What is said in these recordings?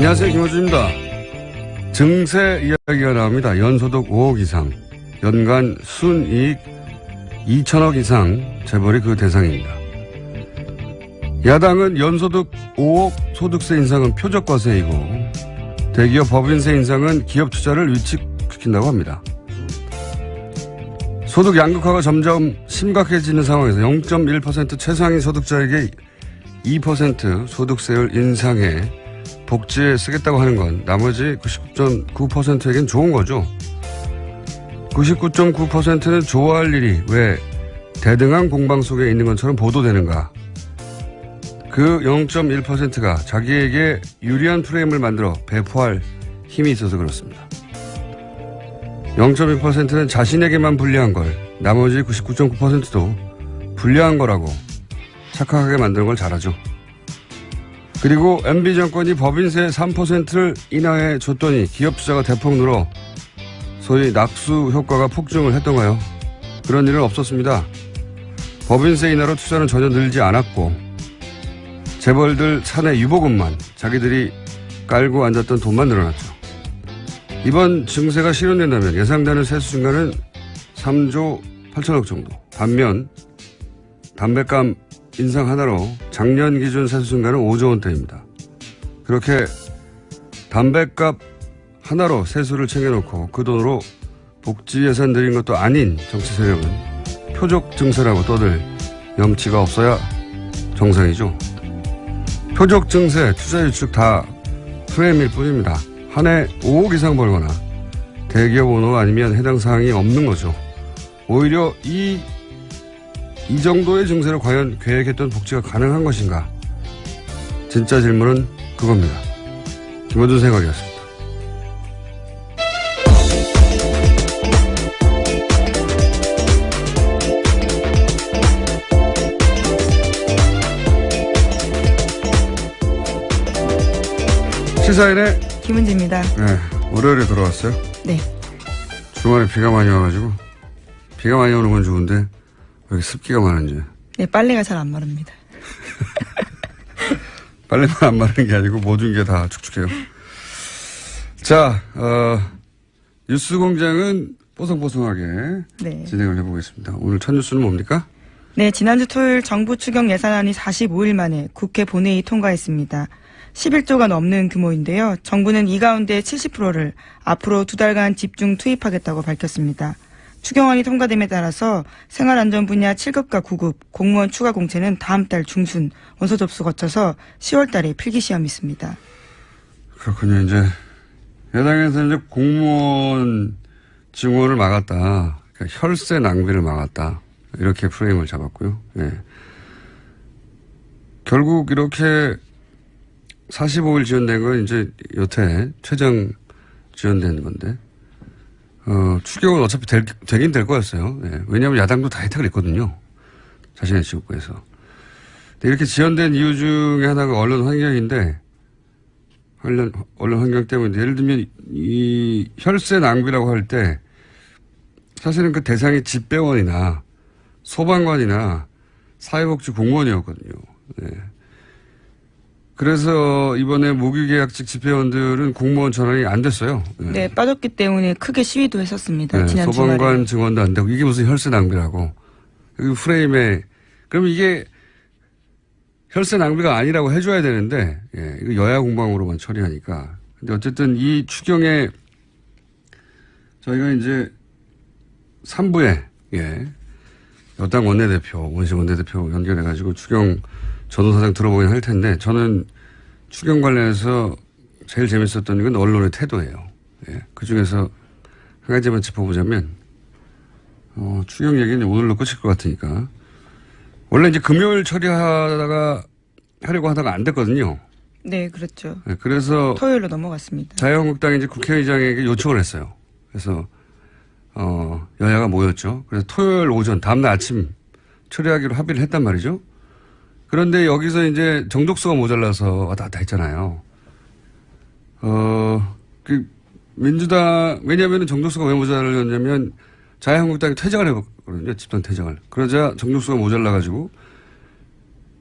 안녕하세요. 김호준입니다. 증세 이야기가 나옵니다. 연소득 5억 이상, 연간 순이익 2천억 이상 재벌이 그 대상입니다. 야당은 연소득 5억 소득세 인상은 표적과세이고 대기업 법인세 인상은 기업 투자를 위축시킨다고 합니다. 소득 양극화가 점점 심각해지는 상황에서 0.1% 최상위 소득자에게 2% 소득세율 인상해 복지에 쓰겠다고 하는 건 나머지 99.9%에겐 좋은 거죠. 99.9%는 좋아할 일이 왜 대등한 공방 속에 있는 것처럼 보도되는가. 그 0.1%가 자기에게 유리한 프레임을 만들어 배포할 힘이 있어서 그렇습니다. 0.1%는 자신에게만 불리한 걸 나머지 99.9%도 불리한 거라고 착각하게 만드는 걸 잘하죠. 그리고 MB 정권이 법인세 3%를 인하해 줬더니 기업 투자가 대폭 늘어 소위 낙수 효과가 폭증을 했던가요? 그런 일은 없었습니다. 법인세 인하로 투자는 전혀 늘지 않았고 재벌들 사내 유보금만 자기들이 깔고 앉았던 돈만 늘어났죠. 이번 증세가 실현된다면 예상되는 세수 증가는 3조 8천억 정도. 반면 담뱃값 인상 하나로 작년 기준 세수 증가는 5조 원대입니다. 그렇게 담뱃값 하나로 세수를 챙겨놓고 그 돈으로 복지 예산 들인 것도 아닌 정치 세력은 표적 증세라고 떠들 염치가 없어야 정상이죠. 표적 증세, 투자 유축 다 프레임일 뿐입니다. 한 해 5억 이상 벌거나 대기업 오너 아니면 해당 사항이 없는 거죠. 오히려 이 정도의 증세로 과연 계획했던 복지가 가능한 것인가? 진짜 질문은 그겁니다. 김어준 생각이었습니다. 시사인의 김은지입니다. 네, 월요일에 돌아왔어요. 네. 주말에 비가 많이 와가지고 비가 많이 오는 건 좋은데 왜 이렇게 습기가 많은지. 네, 빨래가 잘 안 마릅니다. 빨래만 안 마르는 게 아니고 모든 게 다 축축해요. 자, 뉴스 공장은 뽀송뽀송하게 네. 진행을 해보겠습니다. 오늘 첫 뉴스는 뭡니까? 네, 지난주 토요일 정부 추경 예산안이 45일 만에 국회 본회의 통과했습니다. 11조가 넘는 규모인데요. 정부는 이 가운데 70%를 앞으로 2달간 집중 투입하겠다고 밝혔습니다. 추경안이 통과됨에 따라서 생활안전 분야 7급과 9급 공무원 추가 공채는 다음 달 중순 원서 접수 거쳐서 10월 달에 필기시험이 있습니다. 그렇군요. 이제 야당에서 이제 공무원 증원을 막았다. 그러니까 혈세 낭비를 막았다. 이렇게 프레임을 잡았고요. 네. 결국 이렇게 45일 지연된 건 이제 여태 최장 지연된 건데, 추경은 어차피 되긴 될 거였어요. 예. 왜냐하면 야당도 다 혜택을 했거든요. 자신의 지역구에서. 근데 이렇게 지연된 이유 중에 하나가 언론 환경인데, 언론 환경 때문에 예를 들면 이 혈세 낭비라고 할 때 사실은 그 대상이 집배원이나 소방관이나 사회복지 공무원이었거든요. 예. 그래서 이번에 무기계약직 집회원들은 공무원 전환이 안 됐어요. 네, 네, 빠졌기 때문에 크게 시위도 했었습니다. 네, 지난 소방관 주말에. 증원도 안 되고 이게 무슨 혈세 낭비라고. 그 프레임에 그럼 이게 혈세 낭비가 아니라고 해줘야 되는데 예, 이거 여야 공방으로만 처리하니까. 근데 어쨌든 이 추경에 저희가 이제 3부에 예, 여당 원내대표, 원식 원내대표 연결해가지고 추경 전후사정 들어보긴 할 텐데 저는 추경 관련해서 제일 재밌었던 건 언론의 태도예요. 예. 그중에서 한 가지만 짚어보자면 추경 얘기는 오늘로 끝일 것 같으니까 원래 이제 금요일 처리하려고 하다가 안 됐거든요. 네, 그렇죠. 예. 그래서 토요일로 넘어갔습니다. 자유한국당이 이제 국회의장에게 요청을 했어요. 그래서 여야가 모였죠. 그래서 토요일 오전 다음날 아침 처리하기로 합의를 했단 말이죠. 그런데 여기서 이제 정족수가 모자라서 왔다 갔다 했잖아요. 민주당, 왜냐하면 정족수가 왜 모자랐냐면 자유한국당이 퇴장을 해봤거든요. 집단 퇴장을. 그러자 정족수가 모자라가지고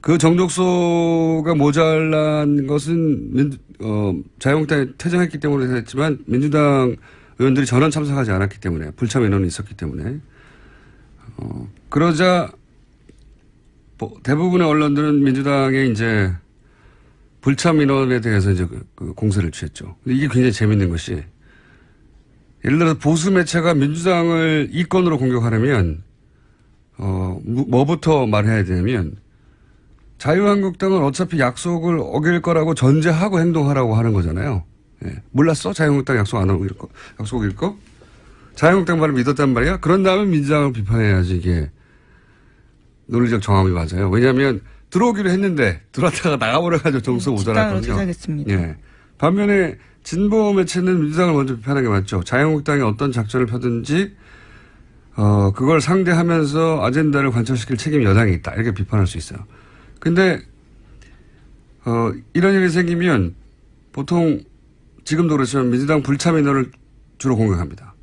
그 정족수가 모자란 것은 자유한국당이 퇴장했기 때문에 했지만 민주당 의원들이 전원 참석하지 않았기 때문에 불참 인원이 있었기 때문에 그러자 대부분의 언론들은 민주당의 이제 불참 인원에 대해서 이제 그 공세를 취했죠. 근데 이게 굉장히 재밌는 것이 예를 들어서 보수 매체가 민주당을 이권으로 공격하려면 뭐부터 말해야 되냐면 자유한국당은 어차피 약속을 어길 거라고 전제하고 행동하라고 하는 거잖아요. 예. 몰랐어? 자유한국당 약속 안 하고 약속 어길 거? 자유한국당 말을 믿었단 말이야? 그런 다음에 민주당을 비판해야지 이게 논리적 정함이 맞아요. 왜냐하면 들어오기로 했는데 들어왔다가 나가버려가지고 정수 모자랐거든요. 퇴장했습니다. 예. 반면에 진보 매체는 민주당을 먼저 비판하는 게 맞죠. 자유한국당이 어떤 작전을 펴든지 그걸 상대하면서 아젠다를 관철시킬 책임이 여당이 있다. 이렇게 비판할 수 있어요. 근데 이런 일이 생기면 보통 지금도 그렇지만 민주당 불참 인원을 주로 공격합니다.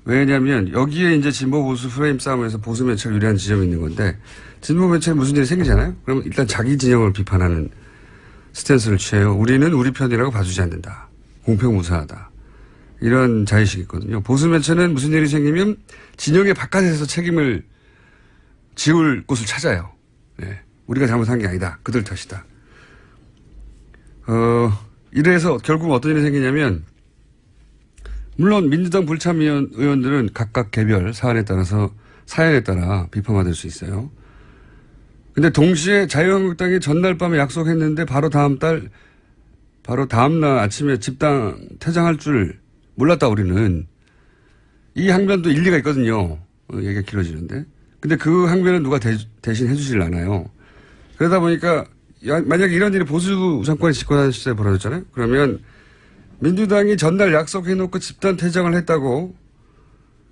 왜냐하면 여기에 이제 진보 보수 프레임 싸움에서 보수 매체가 유리한 지점이 있는 건데 진보 매체에 무슨 일이 생기잖아요. 그러면 일단 자기 진영을 비판하는 스탠스를 취해요. 우리는 우리 편이라고 봐주지 않는다. 공평무사하다. 이런 자의식이 있거든요. 보수 매체는 무슨 일이 생기면 진영의 바깥에서 책임을 지울 곳을 찾아요. 네. 우리가 잘못한 게 아니다. 그들 탓이다. 이래서 결국 어떤 일이 생기냐면 물론 민주당 불참 의원들은 각각 개별 사안에 따라 비판받을 수 있어요. 근데 동시에 자유한국당이 전날 밤에 약속했는데 바로 다음날 아침에 집단 퇴장할 줄 몰랐다 우리는. 이 항변도 일리가 있거든요. 얘기가 길어지는데. 근데 그 항변은 누가 대신 해주질 않아요. 그러다 보니까 만약에 이런 일이 보수 정권이 집권하는 시대에 벌어졌잖아요. 그러면 민주당이 전날 약속해놓고 집단 퇴장을 했다고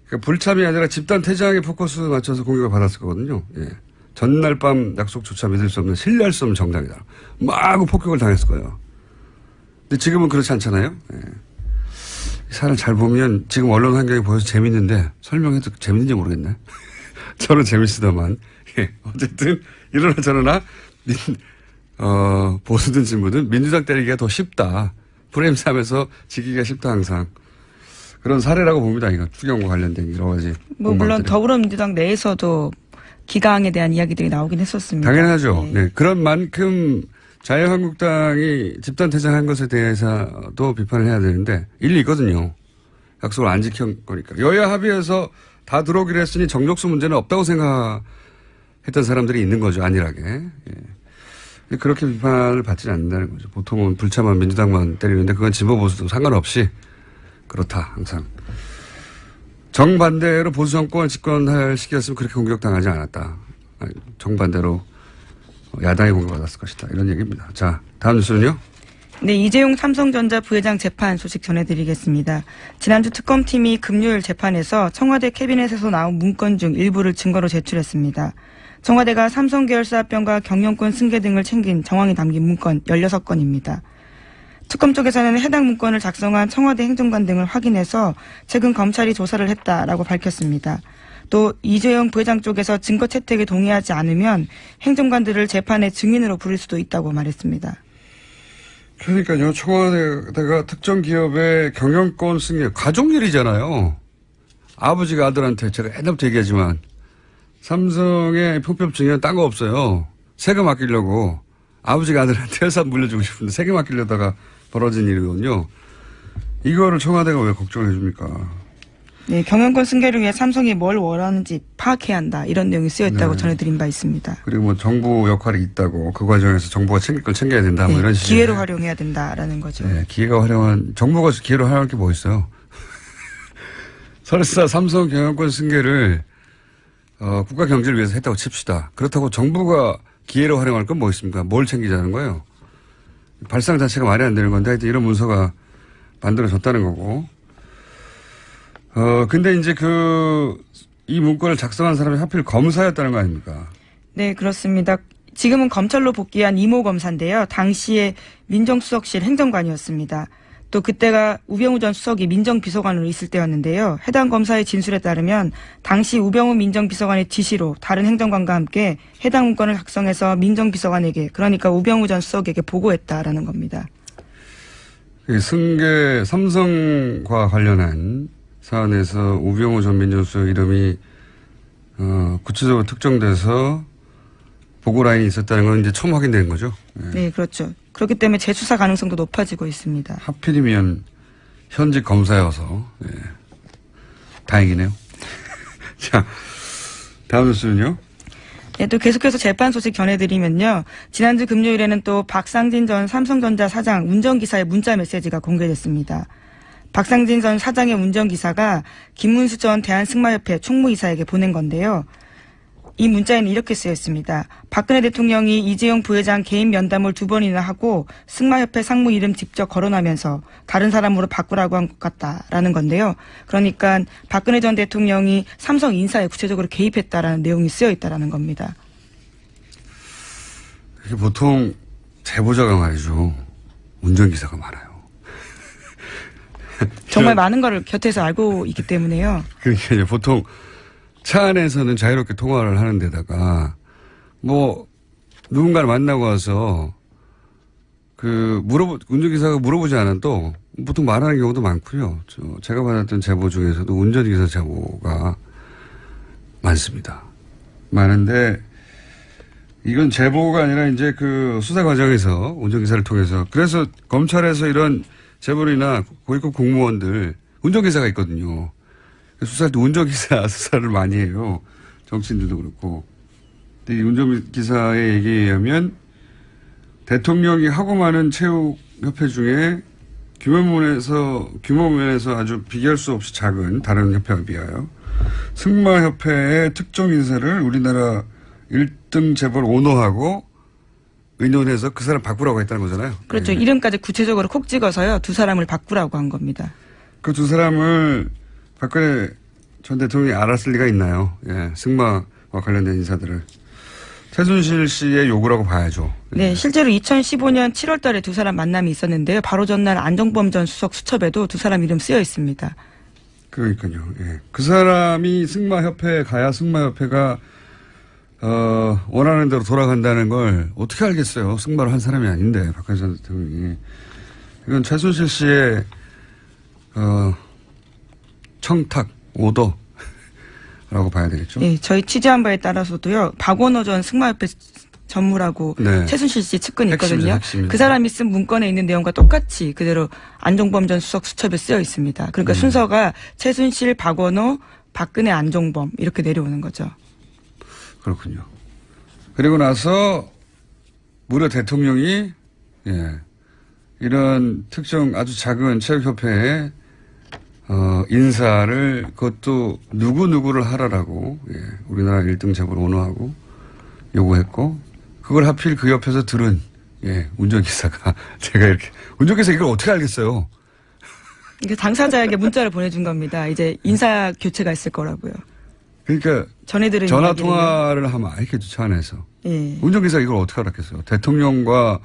그러니까 불참이 아니라 집단 퇴장에 포커스 맞춰서 공격을 받았을 거거든요. 예. 전날 밤 약속조차 믿을 수 없는 신뢰할 수 없는 정당이다. 마구 폭격을 당했을 거예요. 근데 지금은 그렇지 않잖아요. 예. 이 사안을 잘 보면 지금 언론 환경이 보여서 재밌는데 설명해도 재밌는지 모르겠네. 저는 재밌으더만. 예. 어쨌든 이러나 저러나 보수든 진보든 민주당 때리기가 더 쉽다. 프레임 싸움에서 지기가 쉽다 항상. 그런 사례라고 봅니다. 이거 추경과 관련된 여러 가지. 물론 더불어민주당 내에서도 기강에 대한 이야기들이 나오긴 했었습니다. 당연하죠. 네. 그런 만큼 자유한국당이 집단 퇴장한 것에 대해서도 비판을 해야 되는데 일리 있거든요. 약속을 안 지킨 거니까. 여야 합의해서 다 들어오기로 했으니 정족수 문제는 없다고 생각했던 사람들이 있는 거죠. 안일하게. 예. 그렇게 비판을 받지는 않는다는 거죠. 보통은 불참한 민주당만 때리는데 그건 진보 보수도 상관없이 그렇다. 항상. 정반대로 보수 정권 집권할 시기였으면 그렇게 공격당하지 않았다. 정반대로 야당이 공격받았을 것이다. 이런 얘기입니다. 자, 다음 뉴스는요. 네, 이재용 삼성전자 부회장 재판 소식 전해드리겠습니다. 지난주 특검팀이 금요일 재판에서 청와대 캐비넷에서 나온 문건 중 일부를 증거로 제출했습니다. 청와대가 삼성 계열사 합병과 경영권 승계 등을 챙긴 정황이 담긴 문건 16건입니다. 특검 쪽에서는 해당 문건을 작성한 청와대 행정관 등을 확인해서 최근 검찰이 조사를 했다라고 밝혔습니다. 또 이재용 부회장 쪽에서 증거 채택에 동의하지 않으면 행정관들을 재판의 증인으로 부를 수도 있다고 말했습니다. 그러니까요. 청와대가 특정 기업의 경영권 승계 가족일이잖아요. 아버지가 아들한테 제가 옛날부터 얘기하지만 삼성의 표법 증여는 딴 거 없어요. 세금 아끼려고 아버지가 아들한테 회사 물려주고 싶은데 세금 아끼려다가 벌어진 일이거든요. 이거를 청와대가 왜 걱정을 해줍니까? 네, 경영권 승계를 위해 삼성이 뭘 원하는지 파악해야 한다. 이런 내용이 쓰여있다고 네. 전해드린 바 있습니다. 그리고 뭐 정부 역할이 있다고 그 과정에서 정부가 챙길 걸 챙겨야 된다. 뭐 이런 식으로. 기회로 활용해야 된다라는 거죠. 네, 정부가 기회로 활용할 게 뭐 있어요. 설사 삼성 경영권 승계를 국가 경제를 위해서 했다고 칩시다. 그렇다고 정부가 기회로 활용할 건 뭐 있습니까? 뭘 챙기자는 거예요? 발상 자체가 말이 안 되는 건데 하여튼 이런 문서가 만들어졌다는 거고. 근데 이제 이 문건을 작성한 사람이 하필 검사였다는 거 아닙니까? 네, 그렇습니다. 지금은 검찰로 복귀한 이모 검사인데요. 당시에 민정수석실 행정관이었습니다. 또 그때가 우병우 전 수석이 민정비서관으로 있을 때였는데요. 해당 검사의 진술에 따르면 당시 우병우 민정비서관의 지시로 다른 행정관과 함께 해당 문건을 작성해서 민정비서관에게 그러니까 우병우 전 수석에게 보고했다라는 겁니다. 승계 삼성과 관련한 사안에서 우병우 전 민정수석 이름이 구체적으로 특정돼서 보고 라인이 있었다는 건 이제 처음 확인된 거죠. 네, 그렇죠. 그렇기 때문에 재수사 가능성도 높아지고 있습니다. 하필이면 현직 검사여서 다행이네요. 자, 다음 뉴스는요. 네, 또 계속해서 재판 소식 전해드리면요. 지난주 금요일에는 또 박상진 전 삼성전자 사장 운전기사의 문자 메시지가 공개됐습니다. 박상진 전 사장의 운전기사가 김문수 전 대한승마협회 총무이사에게 보낸 건데요. 이 문자에는 이렇게 쓰여 있습니다. 박근혜 대통령이 이재용 부회장 개인 면담을 2번이나 하고 승마협회 상무 이름 직접 거론하면서 다른 사람으로 바꾸라고 한 것 같다라는 건데요. 그러니까 박근혜 전 대통령이 삼성 인사에 구체적으로 개입했다라는 내용이 쓰여 있다라는 겁니다. 이게 보통 제보자가 말이죠. 운전기사가 많아요. 정말 많은 거를 곁에서 알고 있기 때문에요. 그러니까 이제 보통 차 안에서는 자유롭게 통화를 하는 데다가 뭐 누군가를 만나고 와서 운전기사가 물어보지 않아도 보통 말하는 경우도 많고요. 제가 받았던 제보 중에서도 운전기사 제보가 많습니다. 많은데 이건 제보가 아니라 이제 그 수사 과정에서 운전기사를 통해서 그래서 검찰에서 이런 제보이나 고위급 공무원들 운전기사가 있거든요. 수사할 때 운전기사 수사를 많이 해요. 정치인들도 그렇고. 근데 이 운전기사의 얘기에 의하면 대통령이 하고 많은 체육협회 중에 규모 면에서 아주 비교할 수 없이 작은 다른 협회에 비하여 승마협회의 특정 인사를 우리나라 1등 재벌 오너하고 의논해서 그 사람 바꾸라고 했다는 거잖아요. 그렇죠. 이름까지 구체적으로 콕 찍어서요. 2사람을 바꾸라고 한 겁니다. 그 2사람을 박근혜 전 대통령이 알았을 리가 있나요? 승마와 관련된 인사들을. 최순실 씨의 요구라고 봐야죠. 네, 실제로 2015년 7월 달에 2사람 만남이 있었는데요. 바로 전날 안종범 전 수석 수첩에도 2사람 이름 쓰여 있습니다. 그러니까요. 그 사람이 승마협회에 가야 승마협회가 원하는 대로 돌아간다는 걸 어떻게 알겠어요. 승마를 한 사람이 아닌데 박근혜 전 대통령이. 이건 최순실 씨의 청탁, 오더라고 봐야 되겠죠. 네, 저희 취재한 바에 따라서도요. 박원호 전 승마협회 전무라고 네. 최순실 씨 측근이 있거든요. 핵심입니다. 그 사람이 쓴 문건에 있는 내용과 똑같이 그대로 안종범 전 수석 수첩에 쓰여 있습니다. 그러니까 순서가 최순실, 박원호, 박근혜, 안종범 이렇게 내려오는 거죠. 그렇군요. 그리고 나서 무려 대통령이 이런 특정 아주 작은 체육협회에 인사를 그것도 누구를 하라라고 우리나라 1등 재벌 오너하고 요구했고 그걸 하필 그 옆에서 들은 운전기사가 제가 이렇게 운전기사 이걸 어떻게 알겠어요? 이게 당사자에게 문자를 보내준 겁니다. 이제 인사 교체가 있을 거라고요. 그러니까 전해들은 전화 통화를 하면 알겠죠, 차 안에서. 예. 운전기사 이걸 어떻게 알았겠어요? 대통령과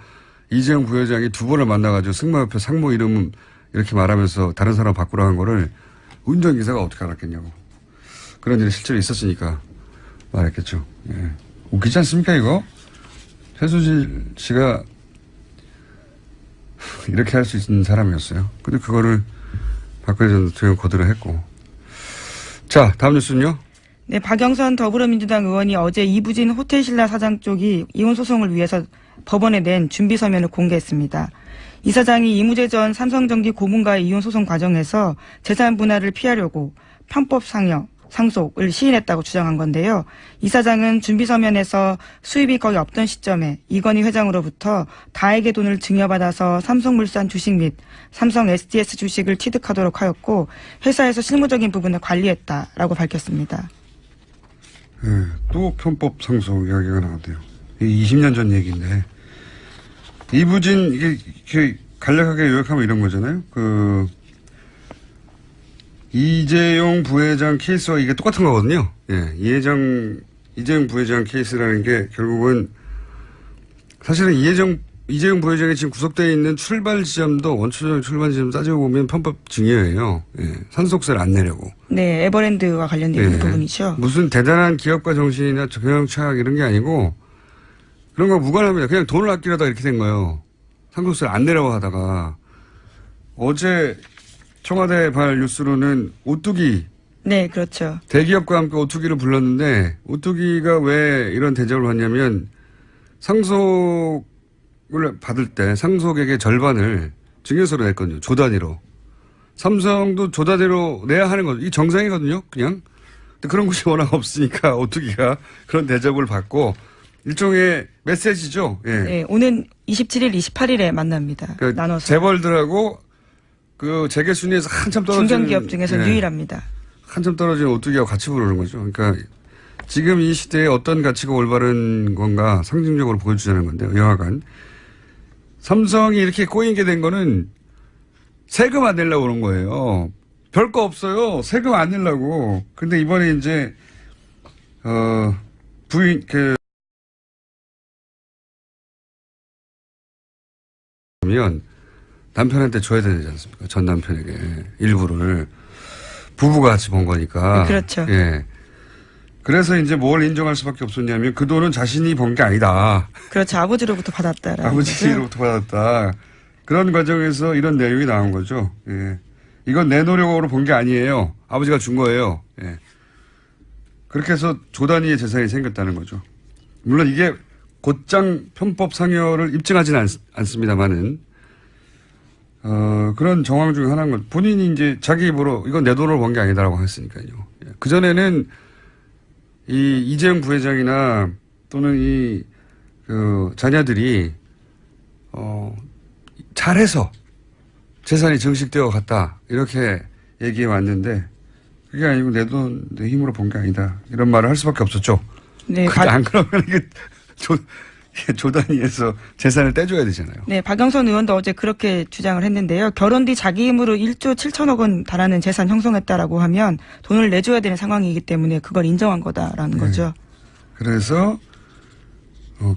이재용 부회장이 2번을 만나가지고 승마협회 상무 이름은 이렇게 말하면서 다른 사람 바꾸라는 거를 운전기사가 어떻게 알았겠냐고. 그런 일이 실제로 있었으니까 말했겠죠. 웃기지 않습니까, 이거? 최순실 씨가 이렇게 할 수 있는 사람이었어요. 근데 그거를 박근혜 전 대통령 거들어 했고. 자, 다음 뉴스는요? 네, 박영선 더불어민주당 의원이 어제 이부진 호텔신라 사장 쪽이 이혼 소송을 위해서 법원에 낸 준비 서면을 공개했습니다. 이 사장이 이무재 전 삼성전기 고문과의 이혼 소송 과정에서 재산 분할을 피하려고 편법 상속을 시인했다고 주장한 건데요. 이 사장은 준비 서면에서 수입이 거의 없던 시점에 이건희 회장으로부터 다에게 돈을 증여받아서 삼성물산 주식 및 삼성 SDS 주식을 취득하도록 하였고 회사에서 실무적인 부분을 관리했다라고 밝혔습니다. 또 편법 상속 이야기가 나왔대요. 20년 전 얘기인데 이부진 이게 간략하게 요약하면 이런 거잖아요. 이재용 부회장 케이스와 이게 똑같은 거거든요. 이재용 부회장 케이스라는 게 결국은 사실은 이재용 이재용 부회장이 지금 구속되어 있는 출발 지점도 원초적 출발 지점 따지고 보면 편법 증여예요. 예. 상속세를 안 내려고. 네, 에버랜드와 관련된 예. 부분이죠. 무슨 대단한 기업가 정신이나 경영 착각 이런 게 아니고 그런 거 무관합니다. 그냥 돈을 아끼려다 이렇게 된 거예요. 상속세를 안 내려고 하다가 어제 청와대 발 뉴스로는 오뚜기 네, 그렇죠. 대기업과 함께 오뚜기를 불렀는데 오뚜기가 왜 이런 대접을 받냐면 상속을 받을 때 상속액의 절반을 증여세로 냈거든요. 조 단위로. 삼성도 조 단위로 내야 하는 거죠. 이 정상이거든요. 그냥. 근데 그런 곳이 워낙 없으니까 오뚜기가 그런 대접을 받고 일종의 메시지죠. 예. 네, 오는 27일, 28일에 만납니다. 그러니까 나눠서. 재벌들하고 그 재계 순위에서 한참 떨어진 중견기업 중에서 예. 유일합니다. 한참 떨어진 오뚜기하고 같이 부르는 거죠. 그러니까 지금 이 시대에 어떤 가치가 올바른 건가 상징적으로 보여주자는 건데요. 여하간 삼성이 이렇게 꼬이게 된 거는 세금 안 내려고 그런 거예요. 별거 없어요. 세금 안 내려고. 근데 이번에 이제 부인 면 남편한테 줘야 되지 않습니까? 전 남편에게 일부를 부부가 같이 번 거니까. 그렇죠. 예. 그래서 이제 뭘 인정할 수밖에 없었냐면 그 돈은 자신이 번 게 아니다. 그렇죠. 아버지로부터 받았다라는 거죠. 아버지로부터 받았다. 그런 과정에서 이런 내용이 나온 거죠. 예. 이건 내 노력으로 본 게 아니에요. 아버지가 준 거예요. 예. 그렇게 해서 조 단위의 재산이 생겼다는 거죠. 물론 이게 곧장 편법 상여를 입증하지는 않습니다만은 그런 정황 중에 하나인 건 본인이 이제 자기 입으로 이건 내 돈으로 번 게 아니다라고 했으니까요. 예. 그전에는 이 이재용 부회장이나 또는 이 그 자녀들이 잘해서 재산이 정식되어 갔다 이렇게 얘기해 왔는데 그게 아니고 내 돈 내 힘으로 본 게 아니다 이런 말을 할 수밖에 없었죠. 네, 근데 안 그러면 이게 조 단위에서 재산을 떼줘야 되잖아요. 네, 박영선 의원도 어제 그렇게 주장을 했는데요. 결혼 뒤 자기 힘으로 1조 7천억 원 달하는 재산 형성했다라고 하면 돈을 내줘야 되는 상황이기 때문에 그걸 인정한 거다라는 거죠. 그래서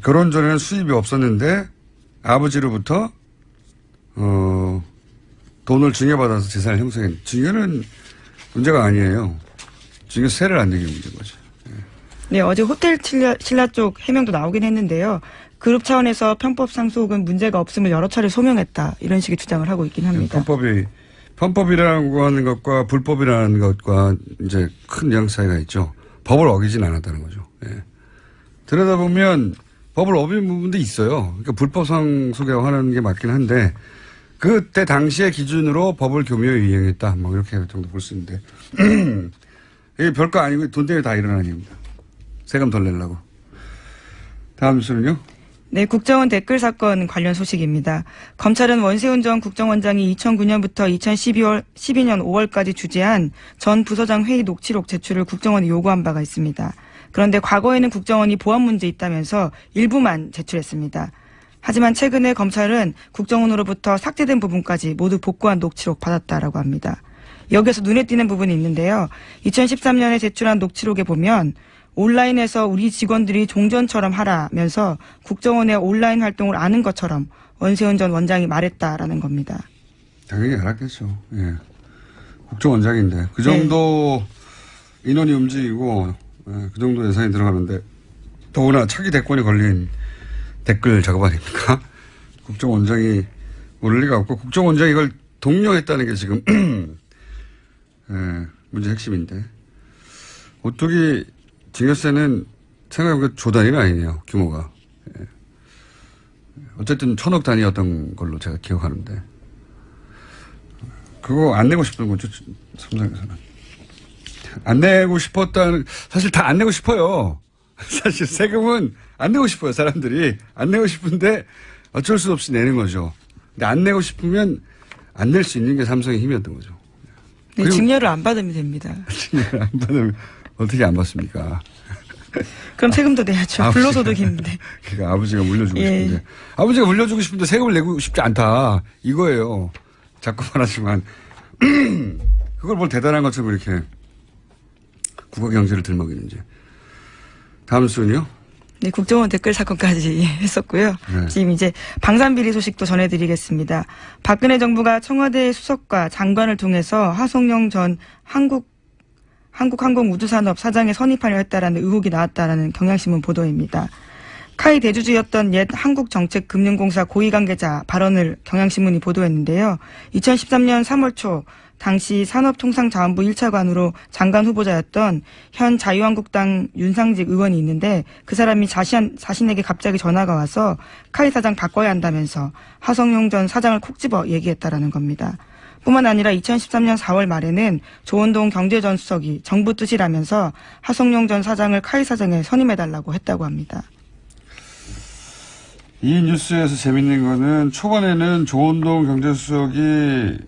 결혼 전에는 수입이 없었는데 아버지로부터 돈을 증여받아서 재산을 형성했. 증여는 문제가 아니에요. 증여세를 안 내기 문제인 거죠. 네, 어제 호텔 신라 쪽 해명도 나오긴 했는데요. 그룹 차원에서 편법 상속은 문제가 없음을 여러 차례 소명했다. 이런 식의 주장을 하고 있긴 합니다. 편법이라고 하는 것과 불법이라는 것과 이제 큰 뉘앙스 차이가 있죠. 법을 어기진 않았다는 거죠. 예. 들여다보면 법을 어긴 부분도 있어요. 그러니까 불법 상속이라고 하는 게 맞긴 한데 그때 당시의 기준으로 법을 교묘히 이행했다. 뭐 이렇게 정도 볼 수 있는데 이게 별거 아니고 돈 때문에 다 일어나는 일입니다. 세금 덜 내려고. 다음 뉴스는요. 네, 국정원 댓글 사건 관련 소식입니다. 검찰은 원세훈 전 국정원장이 2009년부터 2012년 5월까지 주재한 전 부서장 회의 녹취록 제출을 국정원에 요구한 바가 있습니다. 그런데 과거에는 국정원이 보안 문제 있다면서 일부만 제출했습니다. 하지만 최근에 검찰은 국정원으로부터 삭제된 부분까지 모두 복구한 녹취록 받았다라고 합니다. 여기서 눈에 띄는 부분이 있는데요. 2013년에 제출한 녹취록에 보면 온라인에서 우리 직원들이 종전처럼 하라면서 국정원의 온라인 활동을 아는 것처럼 원세훈 전 원장이 말했다라는 겁니다. 당연히 알았겠죠. 예. 국정원장인데 그 정도 네. 인원이 움직이고 그 정도 예산이 들어가는데 더구나 차기 대권이 걸린 댓글 작업 아닙니까? 국정원장이 모를 리가 없고 국정원장이 이걸 독려했다는 게 지금 문제 핵심인데 오뚜기 증여세는 생각해보면 조 단위가 아니네요. 규모가. 예. 어쨌든 1,000억 단위였던 걸로 제가 기억하는데 그거 안 내고 싶은 거죠. 삼성에서는. 안 내고 싶었다는 사실 다 안 내고 싶어요. 사실 세금은 안 내고 싶어요. 사람들이. 안 내고 싶은데 어쩔 수 없이 내는 거죠. 근데 안 내고 싶으면 안 낼 수 있는 게 삼성의 힘이었던 거죠. 네, 증여를 안 받으면 됩니다. 증여를 안 받으면 어떻게 안 받습니까? 그럼 세금도 내야죠. 불로소득인데. 그러니까 아버지가 물려주고 싶은데. 아버지가 물려주고 싶은데 세금을 내고 싶지 않다. 이거예요. 자꾸 말하지만. 그걸 뭘 대단한 것처럼 이렇게 국가 경제를 들먹이는지. 다음 순요. 네, 국정원 댓글 사건까지 했었고요. 네. 지금 이제 방산비리 소식도 전해드리겠습니다. 박근혜 정부가 청와대 수석과 장관을 통해서 하성룡 전 한국항공우주산업 사장에 선입하려 했다라는 의혹이 나왔다라는 경향신문 보도입니다. 카이 대주주였던 옛 한국정책금융공사 고위관계자 발언을 경향신문이 보도했는데요. 2013년 3월 초 당시 산업통상자원부 1차관으로 장관 후보자였던 현 자유한국당 윤상직 의원이 있는데 그 사람이 자신에게 갑자기 전화가 와서 카이 사장 바꿔야 한다면서 하성룡 전 사장을 콕 집어 얘기했다라는 겁니다. 뿐만 아니라 2013년 4월 말에는 조원동 경제전 수석이 정부 뜻이라면서 하성룡 전 사장을 카이 사장에 선임해달라고 했다고 합니다. 이 뉴스에서 재밌는 거는 초반에는 조원동 경제수석이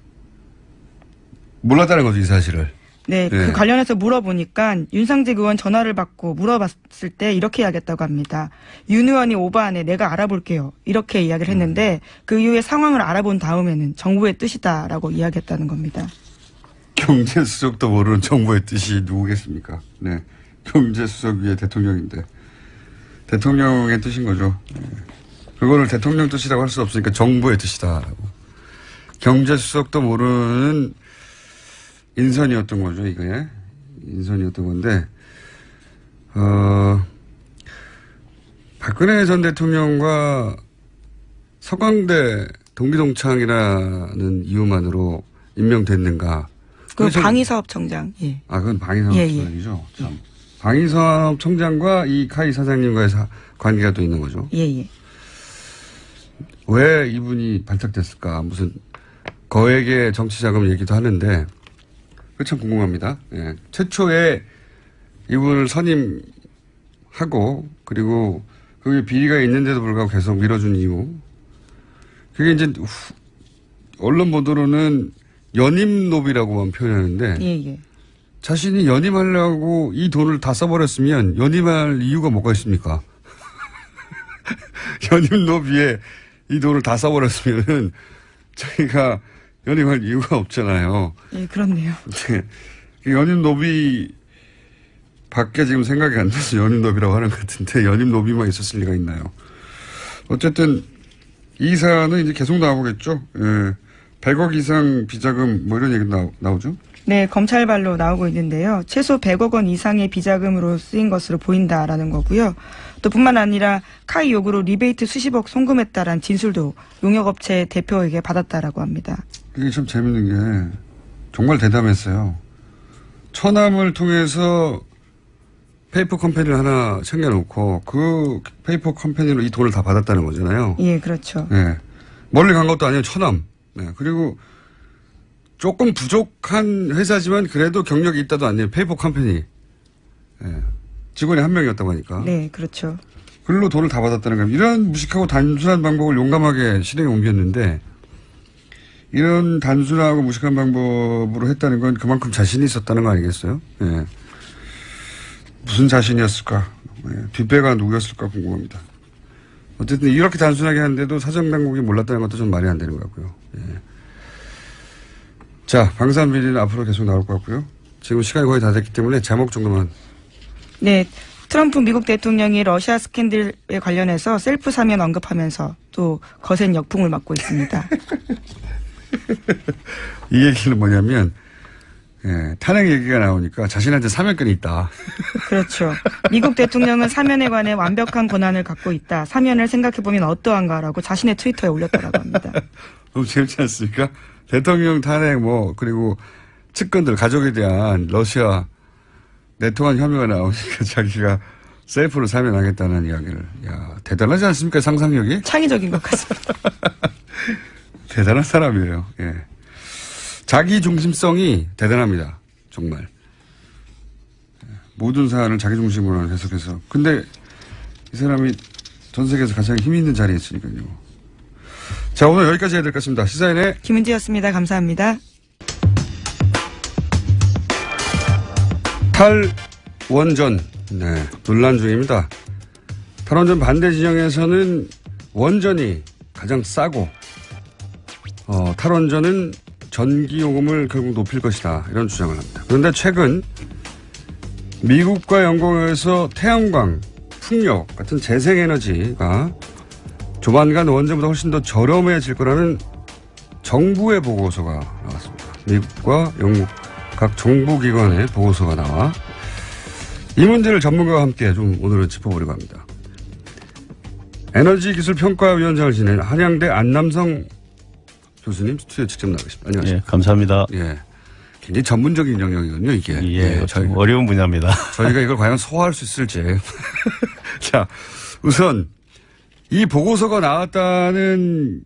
몰랐다는 거죠, 이 사실을. 네, 네. 그 관련해서 물어보니까 윤상직 의원 전화를 받고 물어봤을 때 이렇게 이야기했다고 합니다. 윤 의원이 오버하네, 내가 알아볼게요. 이렇게 이야기를 했는데 그 이후에 상황을 알아본 다음에는 정부의 뜻이다라고 이야기했다는 겁니다. 경제수석도 모르는 정부의 뜻이 누구겠습니까? 네. 경제수석 위에 대통령인데. 대통령의 뜻인 거죠. 네. 그거를 대통령 뜻이라고 할 수 없으니까 정부의 뜻이다라고. 경제수석도 모르는 인선이었던 거죠, 이게. 인선이었던 건데, 박근혜 전 대통령과 서강대 동기동창이라는 이유만으로 임명됐는가. 그 방위사업청장, 예. 아, 그건 방위사업청장이죠. 예, 예. 참. 방위사업청장과 이 카이 사장님과의 관계가 또 있는 거죠. 예, 예. 왜 이분이 발탁됐을까? 무슨 거액의 정치자금 얘기도 하는데, 그게 참 궁금합니다. 예. 최초에 이분을 선임하고, 그리고 그게 비리가 있는데도 불구하고 계속 밀어준 이유. 그게 이제, 언론 보도로는 연임노비라고만 표현하는데, 예, 예. 자신이 연임하려고 이 돈을 다 써버렸으면 연임할 이유가 뭐가 있습니까? 연임노비에 이 돈을 다 써버렸으면은 자기가 연임할 이유가 없잖아요. 예, 그렇네요. 연임노비 밖에 지금 생각이 안 나서 연임노비라고 하는 것 같은데 연임노비만 있었을 리가 있나요? 어쨌든 이 사안은 이제 계속 나오겠죠. 예. 100억 이상 비자금 뭐 이런 얘기 나오죠? 네, 검찰발로 나오고 있는데요. 최소 100억 원 이상의 비자금으로 쓰인 것으로 보인다라는 거고요. 또 뿐만 아니라 카이 요구로 리베이트 수십억 송금했다라는 진술도 용역업체 대표에게 받았다라고 합니다. 이게 참 재밌는 게 정말 대담했어요. 처남을 통해서 페이퍼 컴퍼니를 하나 챙겨놓고 그 페이퍼 컴퍼니로 이 돈을 다 받았다는 거잖아요. 예, 그렇죠. 네. 멀리 간 것도 아니에요. 처남. 네. 그리고 조금 부족한 회사지만 그래도 경력이 있다도 아니에요. 페이퍼 컴퍼니. 네. 직원이 한 명이었다고 하니까. 네, 그렇죠. 글로 돈을 다 받았다는 겁니다. 이런 무식하고 단순한 방법을 용감하게 실행에 옮겼는데 이런 단순하고 무식한 방법으로 했다는 건 그만큼 자신이 있었다는 거 아니겠어요? 예. 무슨 자신이었을까? 예. 뒷배가 누구였을까 궁금합니다. 어쨌든 이렇게 단순하게 하는데도 사정당국이 몰랐다는 것도 좀 말이 안 되는 것 같고요. 예. 자, 방산비리는 앞으로 계속 나올 것 같고요. 지금 시간이 거의 다 됐기 때문에 제목 정도만. 네, 트럼프 미국 대통령이 러시아 스캔들에 관련해서 셀프 사면 언급하면서 또 거센 역풍을 맞고 있습니다. 이 얘기는 뭐냐면 예, 탄핵 얘기가 나오니까 자신한테 사면권이 있다. 그렇죠. 미국 대통령은 사면에 관해 완벽한 권한을 갖고 있다. 사면을 생각해보면 어떠한가라고 자신의 트위터에 올렸다고 합니다. 너무 재밌지 않습니까? 대통령 탄핵 그리고 측근들 가족에 대한 러시아 내통한 혐의가 나오니까 자기가 셀프로 사면하겠다는 이야기를. 야, 대단하지 않습니까? 상상력이? 창의적인 것 같습니다. 대단한 사람이에요. 예. 자기 중심성이 대단합니다. 정말. 모든 사안을 자기 중심으로 해석해서. 근데 이 사람이 전 세계에서 가장 힘 있는 자리에 있으니까요. 자, 오늘 여기까지 해야 될 것 같습니다. 시사인의 김은지였습니다. 감사합니다. 탈원전. 네, 논란 중입니다. 탈원전 반대 진영에서는 원전이 가장 싸고, 탈원전은 전기요금을 결국 높일 것이다. 이런 주장을 합니다. 그런데 최근 미국과 영국에서 태양광 풍력 같은 재생에너지가 조만간 원전보다 훨씬 더 저렴해질 거라는 정부의 보고서가 나왔습니다. 미국과 영국 각 정부기관의 보고서가 나와 이 문제를 전문가와 함께 좀 오늘은 짚어보려고 합니다. 에너지기술평가위원장을 지낸 한양대 안남성 교수님 스튜디오에 직접 나와 계십니다. 안녕하십니까. 예, 감사합니다. 예. 굉장히 전문적인 영역이거든요, 이게. 예, 어려운 분야입니다. 저희가 이걸 과연 소화할 수 있을지. 자, 우선 이 보고서가 나왔다는